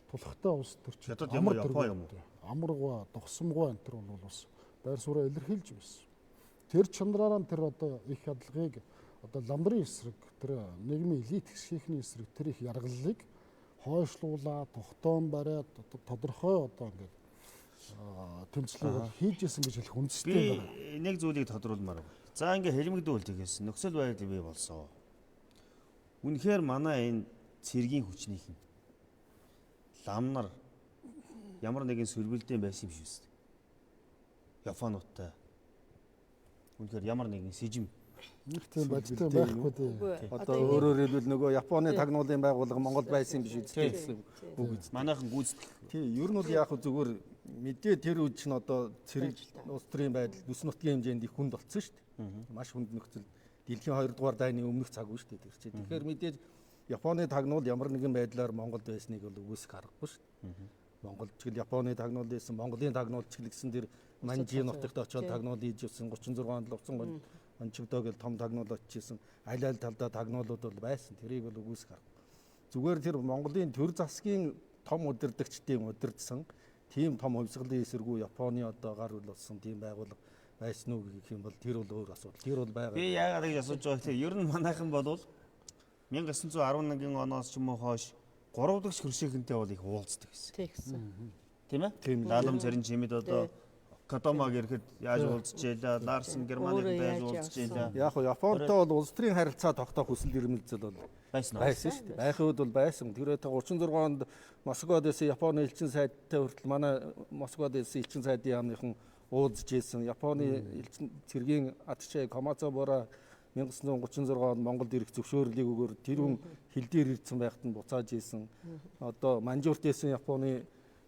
тулхтай улс төрч ямар Япон юм уу? Амарга, Догсомгоо энэ төр бол бас байр сууриа илэрхийлж байсан. Тэр чанараараа тэр одоо их хадлагыг одоо ламдрын эсрэг, тэр нийгмийн элит хэсгийнхний эсрэг тэр их яргаллыг хойшлуулаад, тогтоон бариад тодорхой одоо ингээд тэмцлийг хийж исэн гэж хэлэх үндэстэй байна. Би нэг зүйлийг тодруулмаар байна. За ингээ хэлмэгдүүлт хийсэн нөхцөл байдал бий болсон. Үнэхээр манай энэ цэргийн хүчнийхэн лам нар ямар нэгэн сөргөлдөө байсан юм шиг байна. Японуудтай. Үнэхээр ямар нэгэн сэжим Нэг тийм бодтой байхгүй дээ. Одоо өөрөөр хэлбэл нөгөө Японы тагнуулын байгууллага Монгол байсан юм биш үү? манайхан гүйцэтгэх. Тий, ер нь бол яг зүгээр мэдээ тэр үед чинь одоо цэрэг улс төрийн байдал бүс нутгийн хэмжээнд их хүнд болсон шүү дээ. Маш хүнд нөхцөл. Дэлхийн 2 дугаар дайны өмнөх цаг үе шүү дээ тэр чинь. Тэгэхээр мэдээж Японы тагнуул ямар нэгэн байдлаар Монголд байсныг бол үгүйсэх аргагүй шүү дээ. Монгол ч гэл Японы тагнуул байсан, Монголын тагнуул ч гэсэн тэр Манжи нутагт очиод тагнуул хийж явсан 36 онд л уцсан онцгдоо гэл том тагнуул очижсэн. Аль аль талдаа тагнуулууд бол байсан. Тэрийг бол үгүйсэх аргагүй. Зүгээр тэр Монголын төр засгийн том удирдагчдын удирдсан тийм том хувьсгалын эсэргүү Японы одоо гар хөл болсон тийм байгууллага байсан уу гэх юм бол тэр бол өөр асуудал. Тэр бол байгаа. Би яагаад гэж асууж байгаа гэхээр ер нь манайхан бол 1911 оноос ч юм уу хойш 3 дахь хөршөөхөнтэй бол их уулздаг гэсэн. Тэгсэн. Тийм ээ? Даалам царин чимэд одоо Катомаг ирэхэд яаж уулзчихээ, Ларсен Германыг байж уулзчихээ. Яг хоо Японтой бол улс төрийн харилцаа тогтоох хүсэл эрмэлзэл бол байсан шүү дээ. Байхын үед бол байсан. Тэр 36 онд Москвад байсан Японы элчин сайдтай хүртэл манай Москвад байсан элчин сайдын яамныхан уулзж ийсэн. Японы элчин цэргийн атчаа Комацо Бора 1936 онд Монголд ирэх зөвшөөрлийг өгөөр тэр хүн хил дээр ирсэн байхад нь буцааж ийсэн. Одоо Манжуурт байсан Японы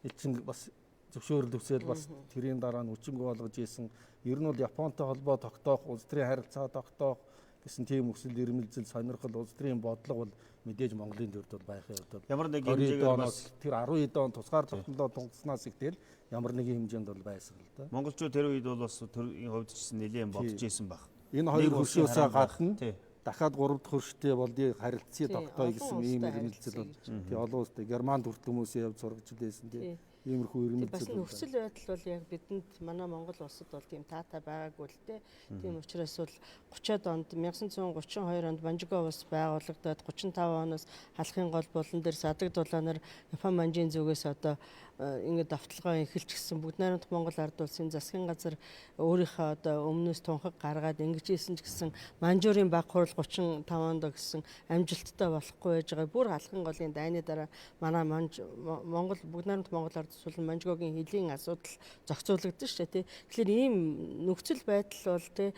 элчин бас зөвшөөрөл төсөөл бас тэрийн дараа нь хүчинг болгож ийсэн. Ер нь бол Японтой холбоо тогтоох, улс төрийн харилцаа тогтоох гэсэн тийм хүсэл эрмэлзэл сонирхол улс төрийн бодлого бол мэдээж Монголын төвд бол байхын хувьд ямар нэг хэмжээгээр бас тэр 12 он тусгаар тогтнолоо тунгаснаас ихтэл ямар нэгэн хэмжээнд бол байсан л да. монголчууд тэр үед бол бас төрийн хувьд ч нэлээд бодож ийсэн баг. Энэ хоёр хөршөөсөө гадна дахиад 3 дахь хөрштэй болдгийг харилцаа тогтоё гэсэн ийм эрмэлзэл бол тий олон улстай Германд хүртэл хүмүүсийн явж сургаж лээсэн тий. Иймэрхүү эрмэлзэл. Бас нөхцөл байдал бол яг бидэнд манай Монгол улсад бол тийм таатай байгаагүй л дээ. Тийм учраас бол 30-ад онд 1932 онд Манжуго улс байгуулагдаад 35 оноос халахын гол болон дээр садаг дулаанаар Япон Манжийн зүгээс одоо ингээд давталгаа эхэлчихсэн. Бүгд найрамд Монгол ард улсын засгийн газар өөрийнхөө одоо өмнөөс тунхаг гаргаад ингэж ийсэн ч гэсэн Манжуурын баг хурал 35 онд гэсэн амжилттай болохгүй байж байгаа. Бүр халахын голын дайны дараа манай Монгол бүгд найрамд Монгол ард улсын Манжугогийн хөлийн асуудал зохицуулагдсан шүү дээ. Тэгэхээр ийм нөхцөл байдал бол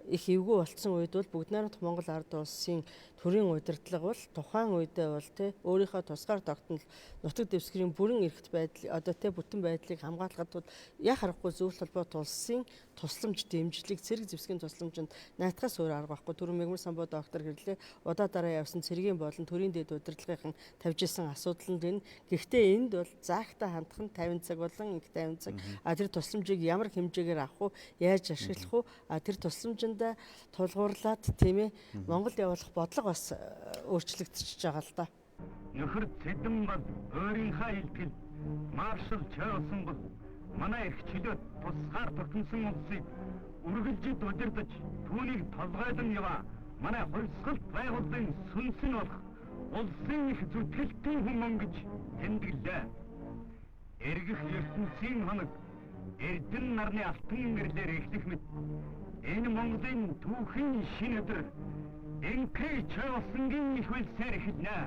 их эвгүй болцсон үед бол бүгд найрамд Монгол ард улсын төрийн удирдлага бол тухайн үедээ бол өөрийнхөө тусгаар тогтнол нутаг дэвсгэрийн бүрэн эрхт байдал одоо бүтэн байдлыг хамгаалахад бол яг харахгүй зөвлөлт холбоот улсын тусламж дэмжлэг цэрэг зэвсгийн тусламжинд наатахаас өөр арга байхгүй. Түрүү Мегмар Самбо доктор хэрлээ удаа дараа явсан цэргийн болон төрийн дэд удирдлагын тавьж исэн асуудал нь гэхдээ энд бол заагтаа хандах нь 50 цаг болон их 50 цаг тэр тусламжийг ямар хэмжээгээр авах уу яаж ашиглах уу тэр тусламжиндаа тулгуурлаад тийм ээ Монголд явуулах бодлого бас өөрчлөгдөж байгаа л да. Нөхөр Цэдэн бол өөрийнхөө илтгэл маршал Чойвсон бол манай их чөлөөт тусгаар тогтносон улсыг үргэлжид удирдах түүнийг толгойлон яваа манай хувьсгалт байгууллагын сүнс нь болох улсын их зүтгэлтийн хүмүүс гэж тэмдэглээ. эргэх ертөнцийн хоног Эрдэнэ нарны алтан гэрлээр эхлэх мэт энэ Монголын түүхэн шинэ өдөр Энхэй Чоосонгийн их хөлсөөр эхэлнэ.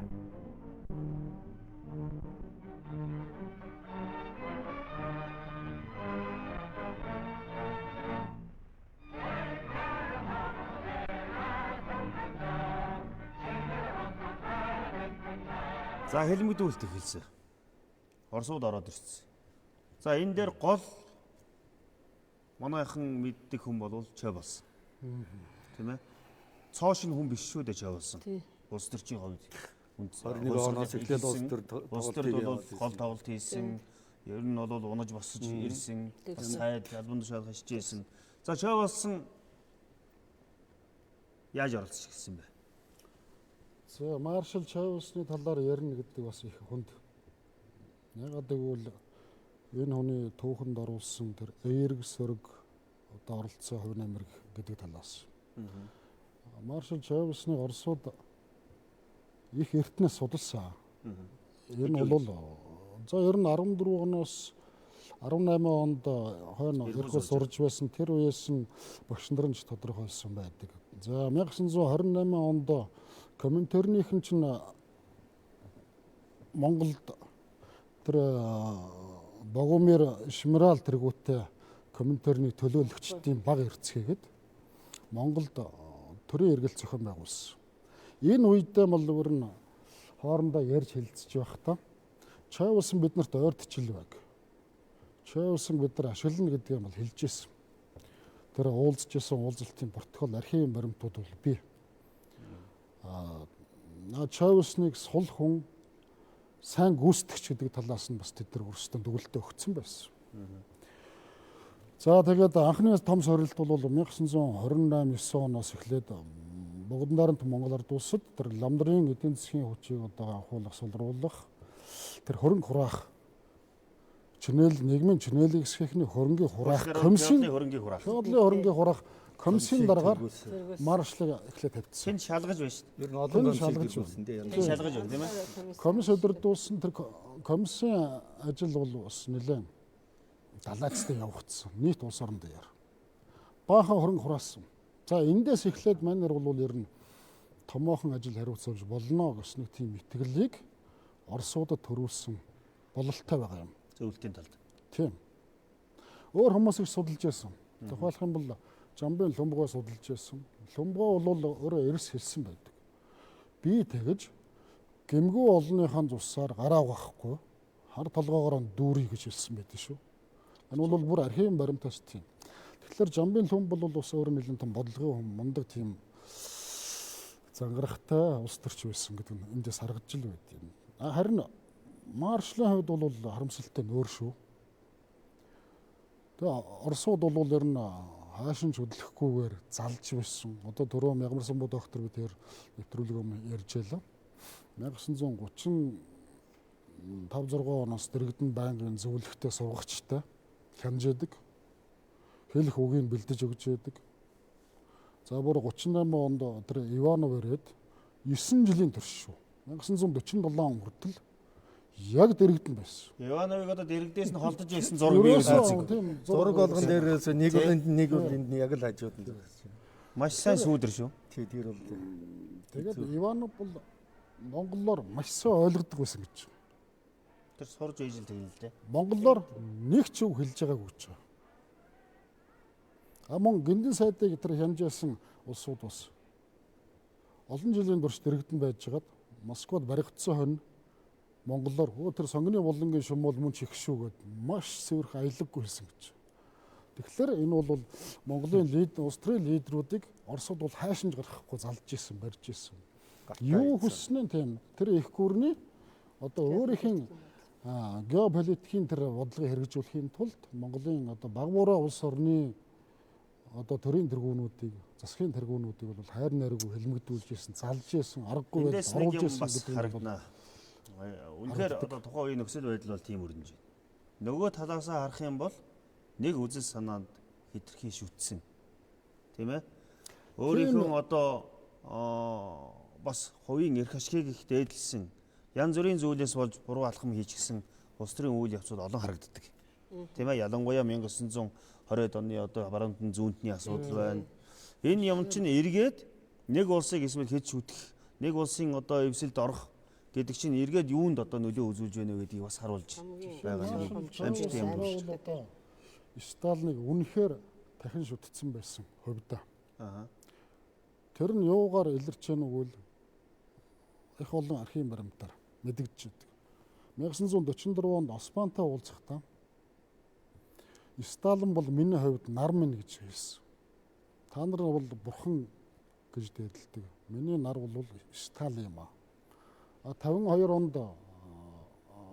За хэлмэгдүүлэлт эхэлсэн. Оросууд ороод ирсэн. За энэ дээр гол манайхан мэддэг хүн бол Чой болсон. Тийм ээ. Цоошин хүн биш шүү дээ Чой болсон. Улс төрчийн хувьд 21 оноос эхлээд улс төр бол гол тоглолт хийсэн. Ер нь бол унаж босож ирсэн. Сайд албан тушаал хашиж ирсэн. За Чой болсон яаж оролцож гисэн бэ? За маршал Чойсны талаар ярина гэдэг бас их хүнд. Ягаад гэвэл энэ хүний түүхэнд оруулсан тэр эерэг сөрөг одоо оролцсон хувь нэмэр гэдэг талаас. Маршал Чойсны Оросууд их эртнээс судалсан. Ер нь бол за ер нь 14 оноос 18 онд хойно эрхөө сурж байсан тэр үеэс нь багш нар нь тодорхойлсон байдаг. За 1928 онд Коминтернийхэн чинь Монголд тэр Богомир Шмирал тэргүүтээ Коминтерний төлөөлөгчдийн баг эрцгээгээд Монголд төрийн эргэлт зохион байгуулсан. Энэ үедээ бол өөр нь хоорондоо ярьж хэлцэж байхдаа Чой улсын биднэрт ойртчил байг. Чой улсын бид нар ашиглана гэдгийг бол хэлж ирсэн. Тэр уулзж ирсэн уулзалтын протокол архивын баримтууд бол бий. Чой улсныг сул хүн сайн гүйцэтгэж гэдэг талаас нь бас тэд нар өөрсдөө дүгнэлтээ өгсөн байсан. За тэгээд анхны том сорилт бол 1928-9 оноос эхлээд Богдон дарамт Монгол ард улсад тэр ламдрын эдийн засгийн хүчийг одоо анхуулах, сулруулах, тэр хөрөнгө хураах, нийгмийн чинээлийг эсгэхний хөрөнгийн хураах комиссын хөрөнгийн хураах комиссын дараагаар маршлыг эхлээд тавьчихсан. Хэн шалгаж байна шүү дээ. Ер нь олон комиссийг үүсэн дээ. Шалгаж байна тийм ээ. Комисс өдөрдүүлсэн тэр комиссын ажил бол бас нэлээд далайцтай явагдсан. Нийт улс орон дээр. Баахан хөрөнгө хураасан. За эндээс эхлээд манайр бол ер нь томоохон ажил хариуцуулж болно гэсэн нэг тийм итгэлийг Оросуудад төрүүлсэн бололтой байгаа юм. Зөвлөлтийн талд. Тийм. Өөр хүмүүс их судалж байсан. Тухайлх юм бол Жамбын Лумбгоо судалж байсан. Лумбгоо бол өөрөө эрс хэлсэн байдаг. Би тэгэж гэмгүү олонныхаа цусаар гараа угаахгүй хар толгоогоор дүүрий гэж хэлсэн байдаг шүү. Энэ бол бүр архивын баримтаас тийм. Тэгэхээр Жамбын Лумб бол бас өөр нэлээд том бодлогын хүн, мундаг тийм зангарахтай улс төрч байсан гэдэг нь эндээс харагдж л байд юм. Харин маршлын хувьд бол харамсалтай нөөр шүү. Тэгээ Оросууд бол ер нь хаашин ч хөдлөхгүйгээр залж байсан. Одоо түрүү Мягмарсанбуу доктор би тэр нэвтрүүлэг ярьж байлаа. 1935-6 оноос дэрэгдэн байнгын зөвлөгтэй сургагчтай хянжээдэг. Хэлэх үгийг бэлдэж өгч байдаг. За бүр 38 онд тэр Иванов ирээд 9 жилийн турш шүү. 1947 он хүртэл яг дэрэгдэн байсан. Ивановыг одоо дэрэгдээс нь холдож байсан зураг бий гэсэн. Зураг болгон дээрээс нэг бол энд яг л хажууд нь. Маш сайн сүүдэр шүү. Тэр бол тэгээд Иванов бол монголоор маш сайн ойлгодог байсан гэж. Тэр сурж ижил тийм л дээ. Монголоор нэг ч үг хэлж байгааг гэж байна. Мөн гиндэн сайдыг тэр хянжаасан улсууд бас олон жилийн турш дэрэгдэн байжгаад Москвад баригдсан хонь монголоор тэр сонгоны булангийн шумуул мөн чих шүү гэд маш цэвэрх аялалгүй хэлсэн гэж. Тэгэхээр энэ бол Монголын улс төрийн лидерүүдийг Оросууд бол хайшинж гарахгүй залж исэн, барьж исэн. Юу хүснэ тийм тэр их гүрний одоо өөрийнх нь геополитикийн тэр бодлогыг хэрэгжүүлэхийн тулд Монголын одоо багбуураа улс орны одоо төрийн тэргүүнүүдийг, засгийн тэргүүнүүдийг бол хайр найргүй хэлмэгдүүлж исэн, залж исэн, аргагүй байж оруулж исэн гэдэг нь бол үнэхээр одоо тухайн үеийн нөхцөл байдал бол тийм өрнөж байна. Нөгөө талаасаа харах юм бол нэг үзэл санаанд хэтэрхий шүтсэн. Тийм ээ? Өөрийнхөө одоо бас хувийн эрх ашгийг их дээдлсэн, янз бүрийн зүйлээс болж буруу алхам хийчихсэн улс төрийн үйл явцууд олон харагддаг. Тийм ээ, ялангуяа 1920-ад оны одоо баруун зүүнтний асуудал байна. Энэ юм чинь эргээд нэг улсыг эсвэл хэд шүтэх, нэг улсын одоо эвсэлд орох гэдэг чинь эргээд юунд одоо нөлөө үзүүлж байна вэ гэдгийг бас харуулж байгаа юм. Амжилттай юм байна. Одоо Сталиныг үнэхээр дахин шүтцсэн байсан хувьдаа. Тэр нь юугаар илэрч яах нүгэл их олон архив баримтаар мэдэгдэж байдаг. 1944 онд Османтай уулзахдаа Сталин бол миний хувьд нар минь гэж хэлсэн. Та нар бол бурхан гэж дээдэлдэг. Миний нар бол Сталин юм аа. 52 онд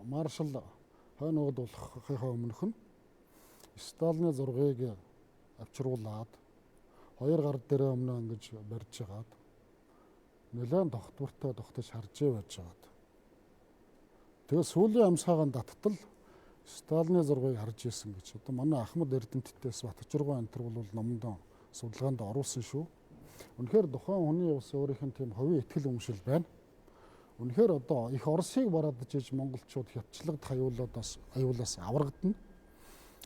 маршал хойноогд болохын өмнөх нь Сталины зургийг авчруулад 2 гар дээрээ өмнө ингэж барьж хагаад нэлээд доктортой тогтож харж байж байгаад. Тэгээ сүүлийн амсгаагаан даттал Сталины зургийг харж исэн гэж. Одоо манай Ахмад Эрдэмтдээс Батжурган антер бол номонд судалгаанд оруулсан шүү. Үнэхээр тухайн хүний ус өөрийнх нь тийм хувийн итгэл өмшил байна. Үнэхээр одоо их Оросыг бараадж иж монголчууд хятадчлагд аюулаас аврагдана.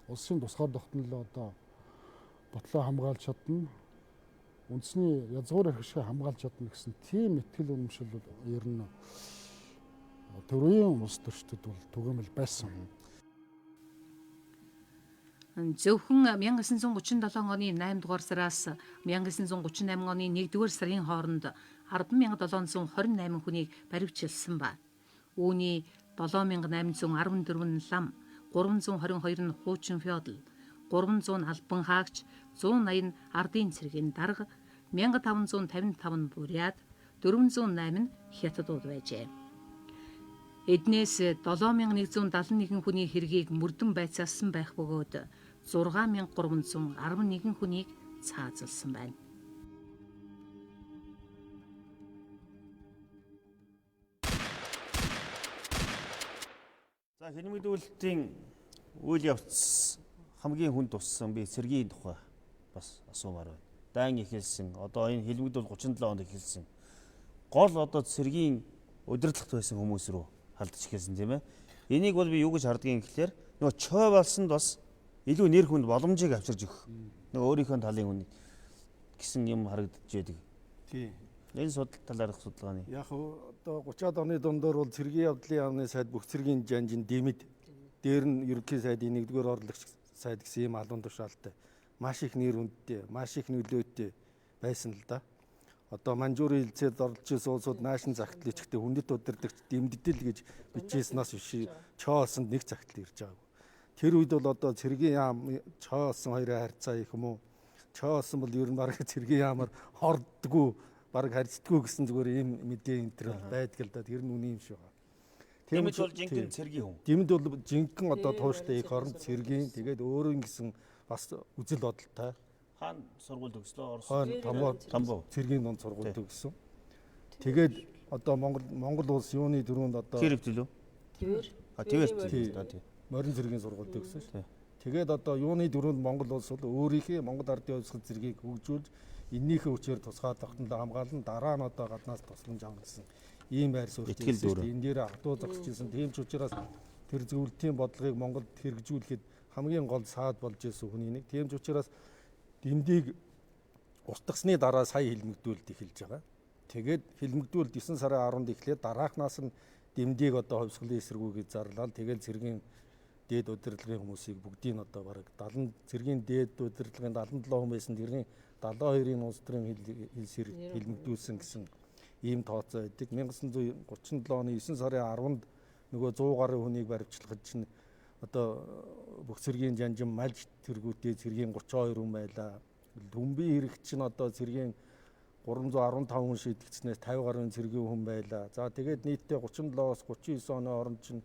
Улсын тусгаар тогтнол одоо ботлоо хамгаалж чадна. Үндэсний язгуур эрхшээ хамгаалж чадна гэсэн тийм итгэл үнэмшил ер нь төрийн улс төрчдөд бол түгээмэл байсан. Зөвхөн 1937 оны 8 дугаар сараас 1938 оны 1 дугаар сарын хооронд 10,728 хүнийг баривчилсан ба. Үүний 7,814 лам, 322 нь хуучин феодал, 300 нь албан хаагч, 180 нь ардын цэргийн дарга, 1555 нь буряд, 408 нь хятадууд байжээ. Эднээс 7171 хүний хэргийг мөрдөн байцаасан байх бөгөөд 6311 хүнийг цаазалсан байна. За, хэлмэгдүүлэлтийн үйл явц хамгийн хүнд туссан би цэргийн тухай бас асуумаар байна. Дан эхэлсэн. Одоо энэ хэлмэгдүүл 37 онд эхэлсэн. Гол одоо цэргийн удирдлагт байсан хүмүүс рүү халдж эхэлсэн тийм ээ. Энийг бол би юу гэж хардгийг гэхээр нөгөө чой болсон бас илүү нэр хүнд боломжийг авчирж өгөх. Нөгөө өөрийнхөө талын хүн гэсэн юм харагдаж байдаг. Тий. Энэ судал талаарх судалгааны. Яг одоо 30-аад оны дундор бол цэргийн явдлын яамны сайд бүх цэргийн жанжин дэмэд дээр нь ерөнхий сайдын 1-р орлогч сайд гэсэн ийм албан тушаалтай маш их нэр хүндтэй, маш их нөлөөтэй байсан л да. Одоо Манжуурын хилцээд орж ирсэн улсууд наашин загтал ичгтэй хүндэт удирдагч дэмддэл гэж бичээснаас биш чоолсонд нэг загтал ирж байгаагүй. Тэр үед бол одоо цэргийн яам чоолсон хоёрын харьцаа их юм уу? Чоолсон бол ер нь баг цэргийн яамаар хорддггүй, баг харьцдаггүй гэсэн зүгээр ийм мэдээ энэ төр байдаг л да. Тэр нь үний юм шиг байна. Дэмэд бол жинхэнэ цэргийн хүн. Дэмэд бол жинхэнэ одоо тууштай их орон цэргийн тэгээд өөрөө ингэсэн бас үзэл бодолтой. Хаан сургууль төгслөө Орос. Тамбов цэргийн дунд сургууль төгссөн. Тэгээд одоо Монгол улс юуны дөрөнд одоо тэр хэвдэл үү? Твэр. Морин цэргийн сургууль төгссөн шүү. Тэгээд одоо юуны дөрөнд Монгол улс бол өөрийнхөө Монгол ардын хувьсгал цэргийг хөгжүүлж эннийхээ хүчээр тусгай тогтнолоо хамгаалан дараа нь одоо гаднаас тусламж авах гэсэн ийм байр суурьтай шүү дээ. Энэ дээр хатуу зогсчихсан. Тийм ч учраас тэр зөвлөлтийн бодлогыг Монголд хэрэгжүүлэхэд хамгийн гол саад болж ирсэн хүний нэг. Тийм ч учраас дэмдийг устгасны дараа сая хэлмэгдүүлэлт эхэлж байгаа. Тэгээд хэлмэгдүүлэлт 9 сарын 10-нд эхлээд дараахнаас нь дэмдийг одоо хувьсгалын эсэргүүгээ зарлал тэгээд цэргийн дээд удирдлагын хүмүүсийг бүгдийг одоо бараг 70 цэргийн дээд удирдлагын 77 хүн байсан тэрний 72-ын улс төрийн хэлсээр хэлмэгдүүлсэн гэсэн ийм тооцоо байдаг. 1937 оны 9 сарын 10-нд нөгөө 100 гаруй хүнийг баривчлахад чинь одоо бүх цэргийн жанжин мальж тэргүүтээ цэргийн 32 хүн байлаа. Төмбийн хэрэг чинь одоо цэргийн 315 хүн шийдэгдснээс 50 гаруй цэргийн хүн байлаа. За тэгээд нийтдээ 37-оос 39 оны хооронд чинь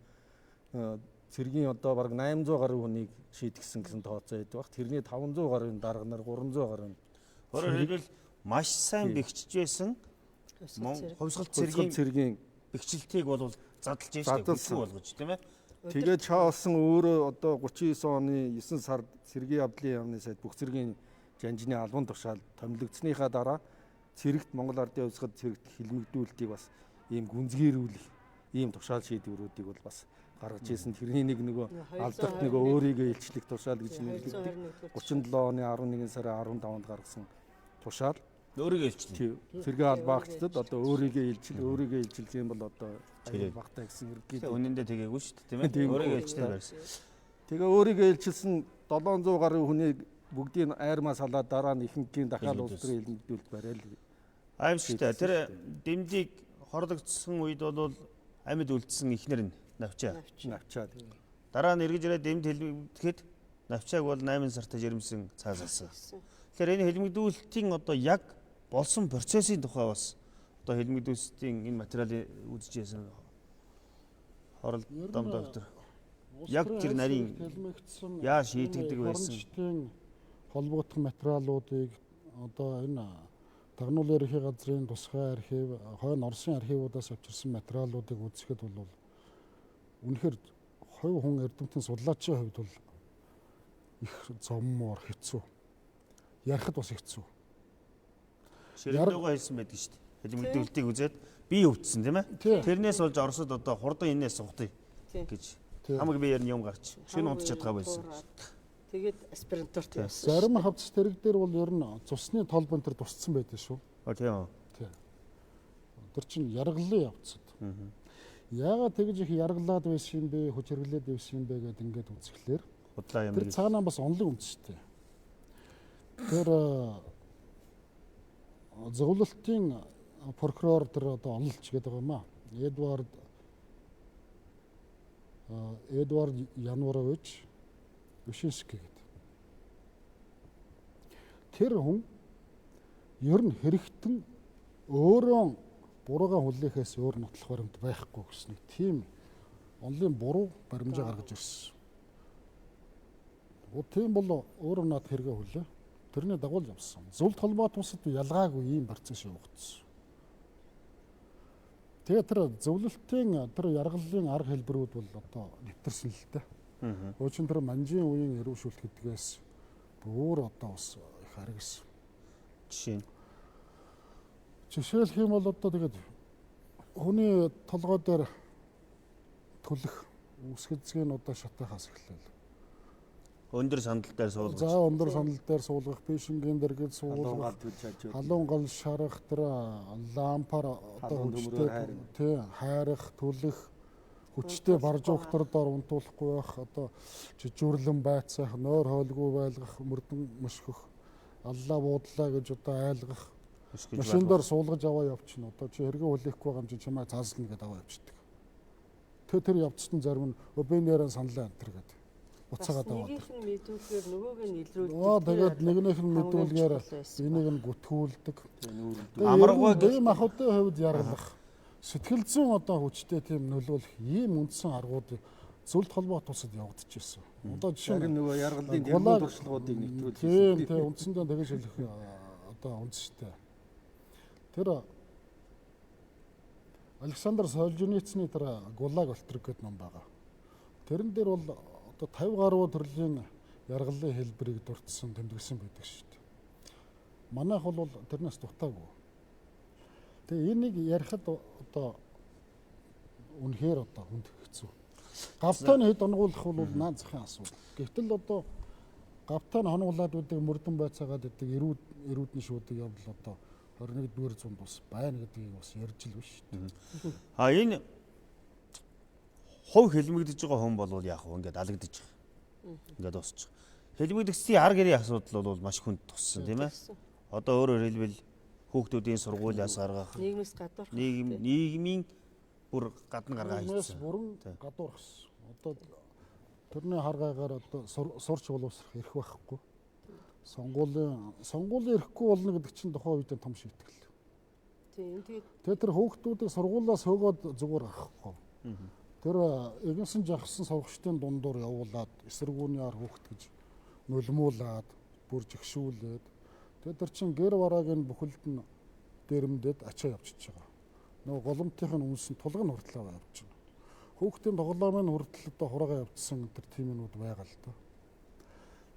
цэргийн одоо бараг 800 гаруй хүнийг шийдгсэн гэсэн тооцоо байдаг баг. Тэрний 500 гаруй дарга нар 300 гаруй. Өөрөөр хэлбэл маш сайн бэхжиж байсан хувьсгал цэргийн бэхжилтийг бол задлж задлсан болгож тийм ээ. Тэгээд Чаолсон өөрөө одоо 39 оны 9 сард цэргийн явдлын яамны сайд бүх цэргийн жанжины албан тушаал томилогдсныхаа дараа цэрэгт Монгол ардын хувьсгал цэрэгт хэлмэгдүүлэлтийг бас ийм гүнзгийрүүлэх ийм тушаал шийдвэрүүдийг бол бас гаргаж ирсэн. Тэрний нэг нөгөө 221 алдарт нөгөө өөрийгөө илчлэх тушаал гэж нэрлэдэг. 221 37 оны 11 сарын 15-нд гаргасан тушаал. Өөрийгөө илчлээ. Цэргийн албаагчдад одоо өөрийгөө илчилж юм бол одоо аюул багтаа гэсэн хэрэг. Үнэндээ тэгээгүй шүү дээ, тийм ээ. Өөрийгөө илчлээ барьсан. Тэгээ өөрийгөө илчилсэн 700 гаруй хүнийг бүгдийг айрмаа салаад дараа нь ихэнхийн дахиад улс төрийн хэлмэгдүүлэлт барайл. Аимшигтай. Тэр дэмжийг хорлогдсон үед бол амьд үлдсэн ихнэр нь навчаа. Навчаад. Дараа нь эргэж ирээд дэмд хэлмэгдэхэд навчааг бол 8 сартаа жирэмсэн цаасалсан. Тэгэхээр энэ хэлмэгдүүлэлтийн одоо яг болсон процессын тухай бас одоо хэлмэгдүүлэлтийн энэ материалыг үзчихсэн хоролдом доктор яг тэр нарийн яаж шийдэгдэг байсан холбогдох материалуудыг одоо энэ Тагнуул ерөнхий газрын тусгай архив, хойно Оросын архивуудаас авчирсан материалуудыг үзэхэд бол үнэхээр хувь хүн эрдэмтэн судлаачийн хувьд бол их зоммоор хэцүү. Ярихад бас хэцүү. Ширэндөөгаа хэлсэн байдаг шүү дээ. Хэлмэгдүүлэлтийг үзээд би өвдсөн тийм ээ. Тэрнээс болж Оросод одоо хурдан энээс сухтыг гэж хамаг биеэр нь юм гарч шин унтж чадгаа байсан. Тэгээд аспирантурт явсан. Зарим хавцс тэрэг дээр бол ер нь цусны тол бонтер тусцсан байдаг шүү. Тийм үү. Тэр чинь яргаллын явцад. Яагаад тэгж их яргалаад байсан юм бэ, хүчирглээд байсан юм бэ гэдээ ингээд үзэхлээр худлаа юм. Тэр цаанаа бас онлог үндэстэй. Тэр зөвлөлтийн прокурор тэр одоо онолч гэдэг юм аа. Эдвард Янурович Вишинский гэдэг. Тэр хүн ер нь хэрэгтэн өөрөө буруугаа хүлээхээс өөр нотлох баримт байхгүй гэсэн нэг тийм онлын буруу баримжаа гаргаж ирсэн. Тийм бол өөрөө над хэрэгээ хүлээ. Тэрний дагуу явсан. Зөвлөлт холбоот усад ялгаагүй ийм процесс явагдсан. Тэгээ тэр зөвлөлтийн тэр яргаллын арга хэлбэрүүд бол одоо нэвтэрсэн л дээ. Өөчн тэр манжийн үеийн эрүүшүүлт гэдгээс бүр одоо бас их харагсан. Жишээлх юм бол одоо тэгээд хүний толгой дээр төлөх үсгэцгийн одоо шатахаас эхлэв. Өндөр сандал дээр суулгах. За өндөр сандал дээр суулгах, пишингийн дэргэд суулгах, халуун гал шарах, тэр лампаар одоо хүчтэй хайрах, төлөх, хүчтэй барж ухтар дор унтуулахгүй байх, одоо жижүүрлэн байцаах, нойр хойлгүй байлгах, мөрдөн мөшгөх, аллаа буудлаа гэж одоо айлгах, машин дээр суулгаж аваа явчихна. Одоо чи хэрэгээ хүлээхгүй байгаа юм чи чамайг цааслна гэдээ аваа явчихдаг. Тэр явцсан зарим нь өбөнөрөө саналаа антер гэдэг. Уцаагаад аваад. Нэгийнх нь мэдүүлгээр нөгөөг нь илрүүлдэг. Тэгээд нэгнийх нь мэдүүлгээр энийг нь гүтгүүлдэг. Амаргуй ийм ахуйтай хувьд яргалах. Сэтгэл зүйн одоо хүчтэй тийм нөлөөлөх ийм үндсэн аргууд зөвлөлт холбоот тусад явагдаж ирсэн. Одоо жишээ нь нөгөө яргалын тэргуул туршлагуудыг нэвтрүүлж ирсэн. Тийм үндсэндээ тэгэж хэлэх одоо үндстэй. Тэр Александр Солженицны тэр ГУЛАГ Олтрик гэдэг ном байгаа. Тэрэн дээр бол одоо 50 гаруй төрлийн яргаллын хэлбэрийг дурдсан тэмдэглэсэн байдаг шүү дээ. Манайх бол тэрнээс дутаагүй. Тэгээ энийг ярихад одоо үнэхээр одоо хүнд хэцүү. Гавтааны хэд онгуулах бол наад захын асуудал. Гэвтэл одоо гавтааны хонуулаад үүдэг мөрдөн байцаагаад үүдэг эрүүдний шүүдэг явдал одоо 21-р зуунд бас байна гэдгийг бас ярьж л биш. Энэ хувь хэлмэгдэж байгаа хүн бол яах вэ? Ингээд алагдаж байгаа. Ингээд дуусчих. Хэлмэгдэгчдийн ар гэрийн асуудал бол маш хүнд туссан тийм ээ. Одоо өөрөөр хэлбэл хүүхдүүдийн сургуулиас гаргах, нийгмээс гадуурх, нийгмийн бүр гадна гаргаа хийсэн. Бүрэн гадуурхсан. Одоо тэрний харгаагаар одоо сурч боловсрох эрх байхгүй. Сонгуулийн эрэхгүй болно гэдэг чинь тухайн үедээ том шийтгэл. Тийм. Тэгээд тэр хүүхдүүдийг сургуулиас хөөгөөд зүгээр гарахгүй. Тэр эгэнсэн жагсан сургагчдын дундуур явуулаад эсэргүүний ар хүүхд гэж нулимуулаад бүр жигшүүлээд тэгээд тэр чин гэр бараагийн бүхэлд нь дээрэмдээд ачаа явчихж байгаа. Нөгөө голомтын үнс нь тулгын хүртэл явж байна. Хүүхдийн тоглоомын хүртэл одоо хураагаа явуулсан тэр тиймнүүд байгаа л да.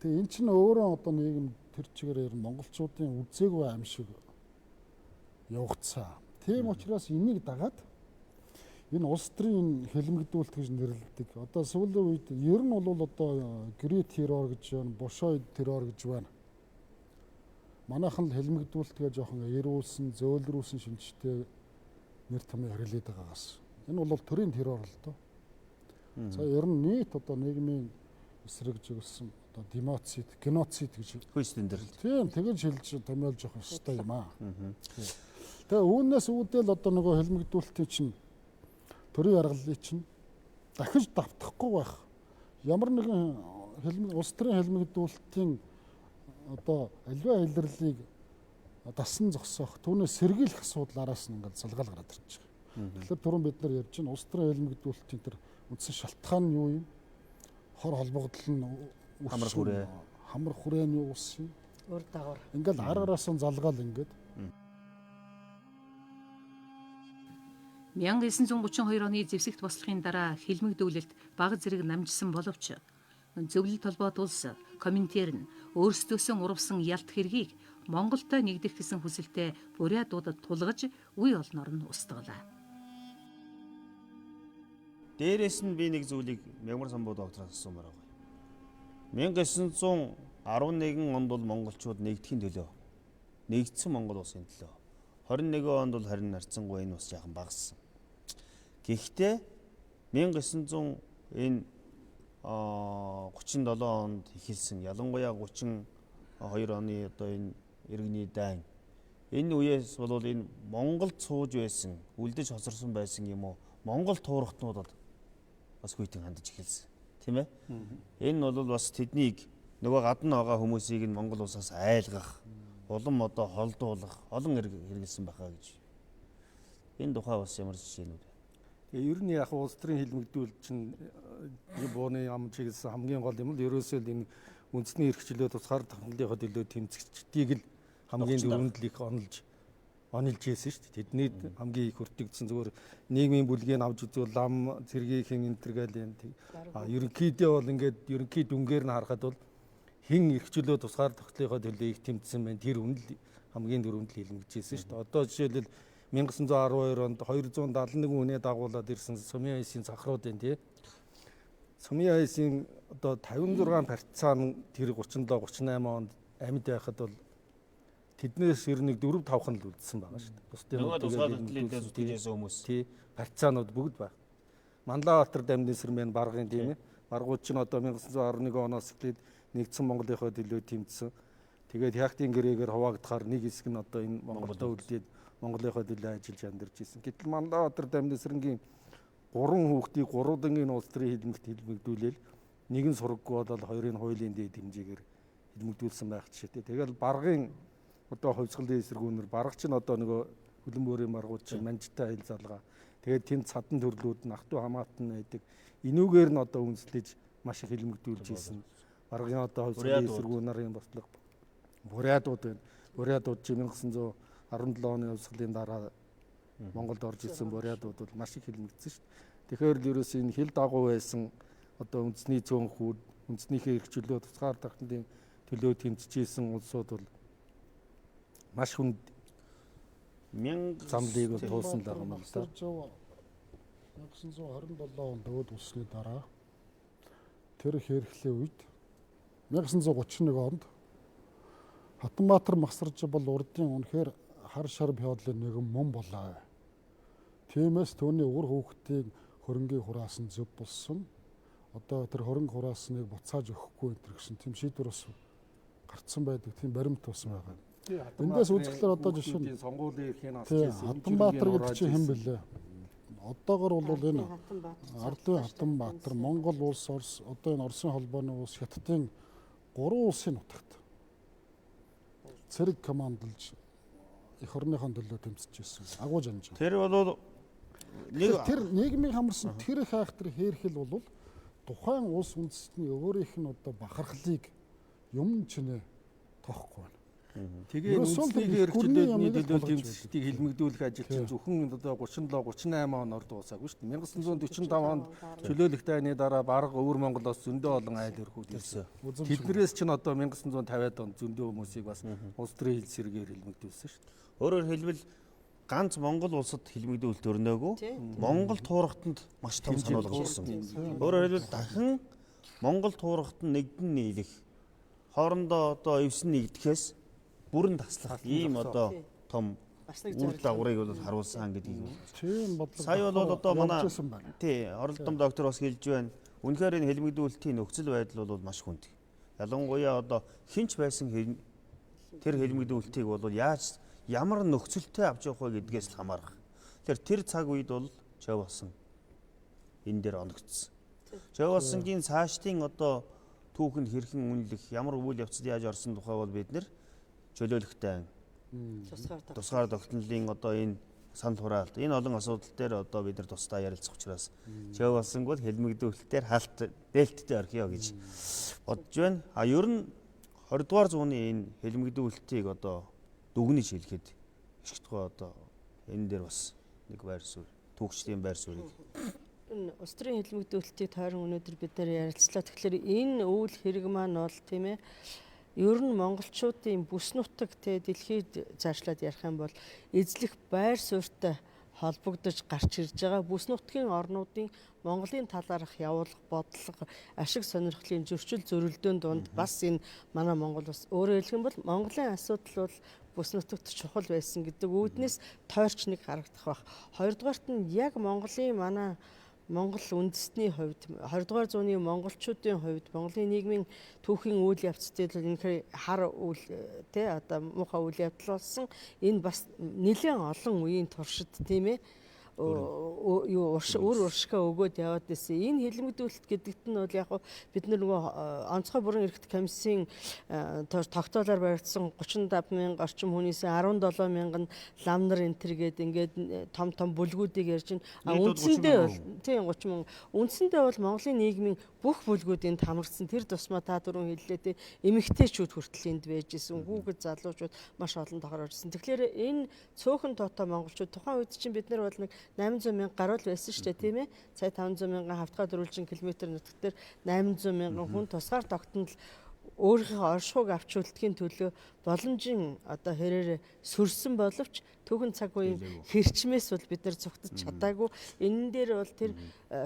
Тэгээ эн чинь өөрөө одоо нийгэм тэр чигээр монголчуудын үзээгүй аим шиг явагдсан. Тийм учраас энийг дагаад энэ улс төрийн хэлмэгдүүлэлт гэж нэрлэдэг. Одоо сүүлийн үед ер нь бол одоо грит террор гэж байна, бушой террор гэж байна. Манайхан л хэлмэгдүүлэлтгээ жоохон эрүүлсэн, зөөлрүүлсэн шинжтэй нэр томьёо хэрэглээд байгаагаас. Энэ бол төрийн террор л доо. За ер нь нийт одоо нийгмийн эсрэг жиглсэн одоо демоцид, геноцид гэж хүйсдэн дээр. тийм тэгэж хэлж томьёолж явах ёстой юм аа. Тэгээ үүнээс үүдэл одоо нөгөө хэлмэгдүүлэлтийн чинь төрийн аргаллыг чинь дахиж давтахгүй байх. Ямар нэгэн улс төрийн хэлмэгдүүлэлтийн одоо аливаа илэрлийг дасан зогсоох, түүнээс сэргийлэх асуудал араас нь ингээд залгаал гараад ирж байгаа. Тэгэхээр түрүүн бид нар ярьж байна улс төрийн хэлмэгдүүлэлтийн тэр үндсэн шалтгаан нь юу юм? Хор холбогдол нь хамар хүрээний уус юм. Өр дагавар. Ингээл араас нь залгаал ингээд 1932 оны зэвсэгт бослохын дараа хэлмэгдүүлэлт бага зэрэг намжсан боловч зөвлөлт толгойд улс Коминтерн өөрсдөөсөө урвсан ялт хэргийг Монголтой нэгдэх гэсэн хүсэлтэд бурятуудад тулгаж үе олноор нь устгалаа. Дээрээс нь би нэг зүйлийг Мягмар Самбуу доктороос асуумаар байгаа. 1911 онд бол монголчууд нэгдэхин төлөө нэгдсэн Монгол улсын төлөө 21 онд бол харин нарцсангүй энэ ус жаахан багассан. Гэхдээ 1900 энэ 37 онд эхэлсэн ялангуяа 32 оны одоо энэ иргэний дайн энэ үеэс бол энэ Монголд сууж байсан, үлдэж хосорсон байсан юм уу? Монгол туурхтнуудад бас хүйтэн хандж эхэлсэн. Тийм ээ? Энэ бол бас тэднийг нөгөө гадна байгаа хүмүүсийг нь Монгол улсаас айлгах, улам одоо холдуулах, олон хэрэгэлсэн байхаа гэж. Энэ тухай бас ямар жишээнүүд вэ? Тэгээ ер нь яг улс төрийн хэлмэгдүүлэлт чинь бууны ам чиглэсэн хамгийн гол юм л ерөөсөө л энэ үндэсний эрхчлөө тусгаар тавхлынхаа төлөө тэмцэгчдийг л хамгийн дөрөнд л их онолж ийсэн шүү дээ. Тэдний хамгийн их хүртэгдсэн зүгээр нийгмийн бүлгийг авч үзвэл лам цэргийнхэн энтергээл ерөнхийдөө бол ингээд ерөнхий дүнгээр нь харахад бол хэн эрхчлөө тусгаар тавхлынхаа төлөө их тэмцсэн байна. Тэр үн л хамгийн дөрөнд л хэлмэгдсэн шүү дээ. Одоо жишээлбэл 1912 онд 271 хүнээ дагуулад ирсэн Сумын хайсын цахрууд байна тий. Сумын хайсын одоо 56 партизан тэр 37 38 онд амьд байхад бол тэднээс ер нь 4 5 хан л үлдсэн байгаа шүү дээ. Бусдын тэгээд зүтгэжсэн хүмүүс. Тий. Партизанууд бүгд байна. Манлайбаатар дамдын сэрмэн баргын тийм ээ. Баргууд чинь одоо 1911 оноос эхлээд нэгдсэн Монголынхоо төлөө тэмцсэн. Тэгээд хяактын гэрээгээр хуваагдахаар нэг хэсэг нь одоо энэ Монголдо үлдээд Монголынхоо төлөө ажиллаж амьдарч ирсэн. Гэтэл Манлайбаатар дамдын сэрнгийн 3 хүүхдийг 3 дангийн улс төрийн хэлмэгдүүлээл нэгэн сураггүй бол хоёрын хуулийн дээд хэмжээгээр хэлмэгдүүлсэн байх жишээтэй. Тэгэл баргын одоо хувьсгалын эсэргүүнээр баргач нь одоо нөгөө хөлбөмбөрийн маргууд чинь манжтай хил залгаа. Тэгээд тэнд цадан төрлүүд нь ах トゥ хамаатан байдаг. Энүүгээр нь одоо үндэслэж маш их хэлмэгдүүлж ирсэн. Баргын одоо хувьсгалын эсэргүүнарын бослого бурятууд байна. Бурятууд чинь 1917 оны хувьсгалын дараа Монголд орж ирсэн бурятууд бол маш их хэлмэгдсэн шүү дээ. Тэгэхээр л ерөөс энэ хил дагуу байсан одоо үндэсний цөөнхүүд, үндэснийхээ эрх чөлөө тусгаар тахлын төлөө тэмцэжсэн улсууд бол маш хүнд замлыг туулсан л байгаа юм л да. 1927 онд өөд улсны дараа тэр хэрэглээ үед 1931 онд Хатанбаатар Масарж бол урдын үнэхээр хар шар феодлын нэгэн мөн болоо. Тиймээс түүний үр хүүхдийн хөрөнгийн хураас нь зөв болсон. Одоо тэр хөрөнгө хураасныг буцааж өгөхгүй энэ гэсэн тийм шийдвэр бас гарцсан байдаг. Тийм баримт тусан байгаа. Эндээс үзэхлээр одоо жишээ нь сонгуулийн эрхийн асч ирсэн Хатанбаатар гэдэг чинь хэн бэлээ? Одоогор бол энэ Ардын Хатанбаатар, Монгол улс, Орос, одоо энэ Оросын холбооны улс, Хятадын 3 улсын нутагт цэрэг командолж их орныхон төлөө тэмцэж ирсэн. Агуу жанж. Тэр бол тэр нийгмийн хамарсан тэр их айхтар хийрхэл бол тухайн улс үндэстний өөрийнх нь одоо бахархлыг юм чинээ тоохгүй байна. Тэгээ үндэсний эрхчлөөний төлөө тэмцэлтийг хэлмэгдүүлэх ажил чинь зөвхөн одоо 37 38 оноор дуусаагүй шүү дээ. 1945 онд чөлөөлөх дайны дараа бараг өвөр Монголоос зөндөө олон айл өрхүүд ирсэн. Тэднэрээс чинь одоо 1950-ад онд зөндөө хүмүүсийг бас улс төрийн хил сэргээр хэлмэгдүүлсэн шүү дээ. Өөрөөр хэлбэл ганц Монгол улсад хэлмэгдүүлэлт өрнөөгүй Монгол туурхтанд маш том санаалга болсон. Өөрөөр хэлбэл дахин Монгол туурхт нь нэгдэн нийлэх хоорондоо одоо эвсэн нэгдэхээс бүрэн таслах ийм одоо том үр дагаврыг бол харуулсан гэдгийг бол. Тийм бодлого. Сая бол одоо манай явуулсан байна. тий оролдом доктор бас хэлж байна. Үнэхээр энэ хэлмэгдүүлэлтийн нөхцөл байдал бол маш хүнд. Ялангуяа одоо хинч байсан тэр хэлмэгдүүлэлтийг бол яаж ямар нөхцөлтэй авч явах вэ гэдгээс л хамаарах. Тэр цаг үед бол Чавсан энэ дээр оногдсон. Чавсангийн цаашдын одоо түүхэнд хэрхэн үнэлэх, ямар үйл явцад яаж орсон тухай бол бид нэр чөлөөлөхтэй тусгаар тогтнолын одоо энэ санал хураалт энэ олон асуудал дээр одоо бид нар тусдаа ярилцах учраас Чавсанг бол хэлмэгдүүлэлтээр хаалт дээлттэй орхиё гэж бодож байна. А ер нь 20 дугаар зууны энэ хэлмэгдүүлэлтийг одоо дүгнэж хэлэхэд ишг тухай одоо энэ дээр бас нэг байр суурь, түүхчдийн байр суурийг энэ улс төрийн хэлмэгдүүлэлтийг тойрон өнөөдөр бид нэр ярилцлаа. Тэгэхээр энэ үйл хэрэг маань бол тийм ээ ер нь монголчуудын бүс нутаг те дэлхийд заашлаад ярих юм бол эзлэх байр суурьтай холбогдож гарч ирж байгаа бүс нутгийн орнуудын Монголын талаарх явуулах бодлого, ашиг сонирхлын зөрчил зөрөлдөөн донд бас энэ манай Монгол бас өөрөөр хэлэх юм бол Монголын асуудал бол бүс нутагт чухал байсан гэдэг үүднээс тойрч нэг харагдах байх. Хоёрдугаарт нь яг Монголын манай Монгол үндэстний хувьд 20 дугаар зууны монголчуудын хувьд Монголын нийгмийн түүхийн үйл явцтай л энэ хар үйл тэ одоо муухай үйл явдал болсон. Энэ бас нэлээд олон үеийн туршид тийм ээ юу уршгаа өгөөд яваад байсан. Энэ хэлмэгдүүлэлт гэдэгт нь бол яг бид нөгөө онцгой бүрэн эрхт комиссийн тогтоолоор баригдсан 35 мянга орчим хүнээс 17 мянган лам нар энтер гээд ингээд том бүлгүүдийг ярьж байна. Үндсэндээ бол тийм 30 мянга. Үндсэндээ бол Монголын нийгмийн бүх бүлгүүд энд хамрагдсан. Тэр тусмаа та түрүүн хэллээ те эмэгтэйчүүд хүртэл энд байж исэн. Хүүхэд залуучууд маш олон тохоор орсон. Тэгэхээр энэ цөөхөн тоотой монголчууд тухайн үед чинь бид нар бол нэг 800 мянга гаруй байсан шүү дээ тийм ээ. Цай 500 мянган хавтгай дөрвөлжин километр нутагт дээр 800 мянган хүн тусгаар тогтнол өөрийнхөө оршихуйг авч үлдэхийн төлөө боломжийн одоо хэрээр сөрсөн боловч түүхэн цаг үеийн хэрчмээс бол бид нар цогтож чадаагүй. Энэ дээр бол тэр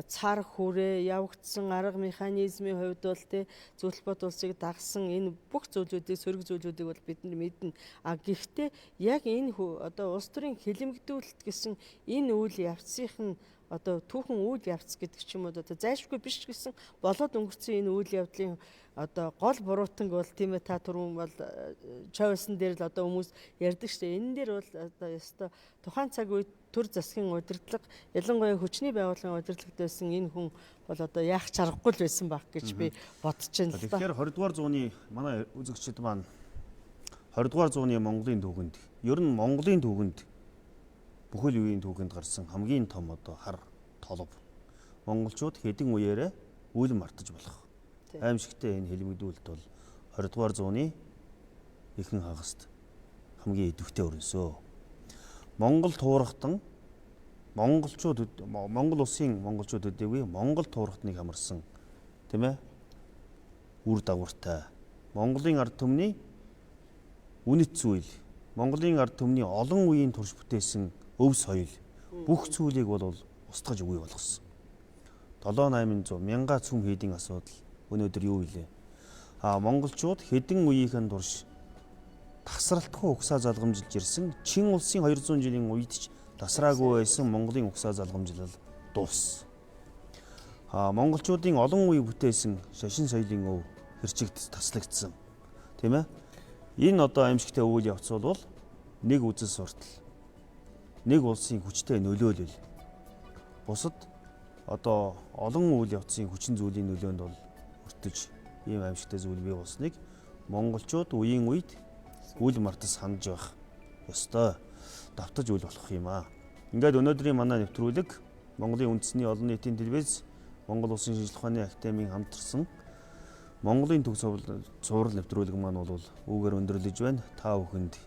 цар хүрээ явагдсан арга механизмын хувьд бол тэ зөвлөлт улсыг дагсан энэ бүх зүйлүүдийг сөрөг зүйлүүдийг бол бид нар мэднэ. А гэхдээ яг энэ одоо улс төрийн хэлэмгдүүлэлт гэсэн энэ үйл явцын нь одоо түүхэн үйл явц гэдэг ч юм уу одоо зайлшгүй биш гэсэн болоод өнгөрсөн энэ үйл явдлын одоо гол буруутанг бол тийм ээ та түрүүн бол Чавсан дээр л одоо хүмүүс ярьдаг шүү дээ. Энэ дээр бол одоо ёстой тухайн цаг үед төр засгийн удирдлага ялангуяа хүчний байгууллагын удирдлагт байсан энэ хүн бол одоо яах чаргагүй л байсан байх гэж би бодож байна л да. Тэгэхээр 20 дугаар зууны манай үзэгчид маань 20 дугаар зууны Монголын түүхэнд ер нь Монголын түүхэнд бүхэл үеийн түүхэнд гарсан хамгийн том одоо хар толб монголчууд хэдэн үеэрээ үл мартаж болох. Аимшигтай энэ хэлмэгдүүлэлт бол 20 дугаар зууны ихэнх хагаст хамгийн идэвхтэй өрнөсөө. Монгол туурхтан монголчууд Монгол улсын монголчууд өдөөгүй Монгол туурхтныг хамарсан тийм ээ үр дагавартай Монголын ард түмний үнэт зүйл Монголын ард түмний олон үеийн турш бүтээсэн өв соёл бүх зүйлийг бол устгаж үгүй болгосон. 7-800 мянга цөм хийдийн асуудал өнөөдөр юу вэ? Монголчууд хэдэн үеийнхэн турш тасралтгүй угсаа залгамжилж ирсэн Чин улсын 200 жилийн үед ч тасраагүй байсан Монголын угсаа залгамжлал дууссан. Монголчуудын олон үе бүтээсэн шашин соёлын өв хэрчигд таслагдсан. Тийм ээ? Энэ одоо аимшигтай үйл явц бол нэг үзэл суртал нэг улсын хүчтэй нөлөөлөл бусад одоо олон үйл явцын хүчин зүйлийн нөлөөнд бол өртөж ийм аимшигтай зүйл бий болсныг монголчууд үеийн үед үл мартаж санаж байх ёстой давтаж үйл болох юм аа. Ингээд өнөөдрийн манай нэвтрүүлэг Монголын үндэсний олон нийтийн телевиз Монгол Улсын шинжилгээ ухааны академийн хамтарсан Монголын төв цуврал нэвтрүүлэг маань бол үүгээр өндөрлөж байна. Та бүхэнд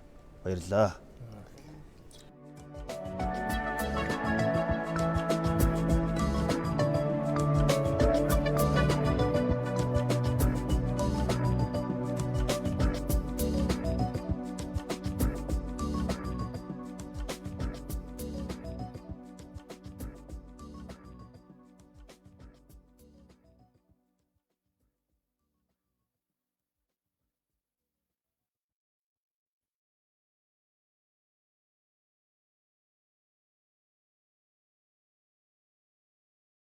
баярлалаа.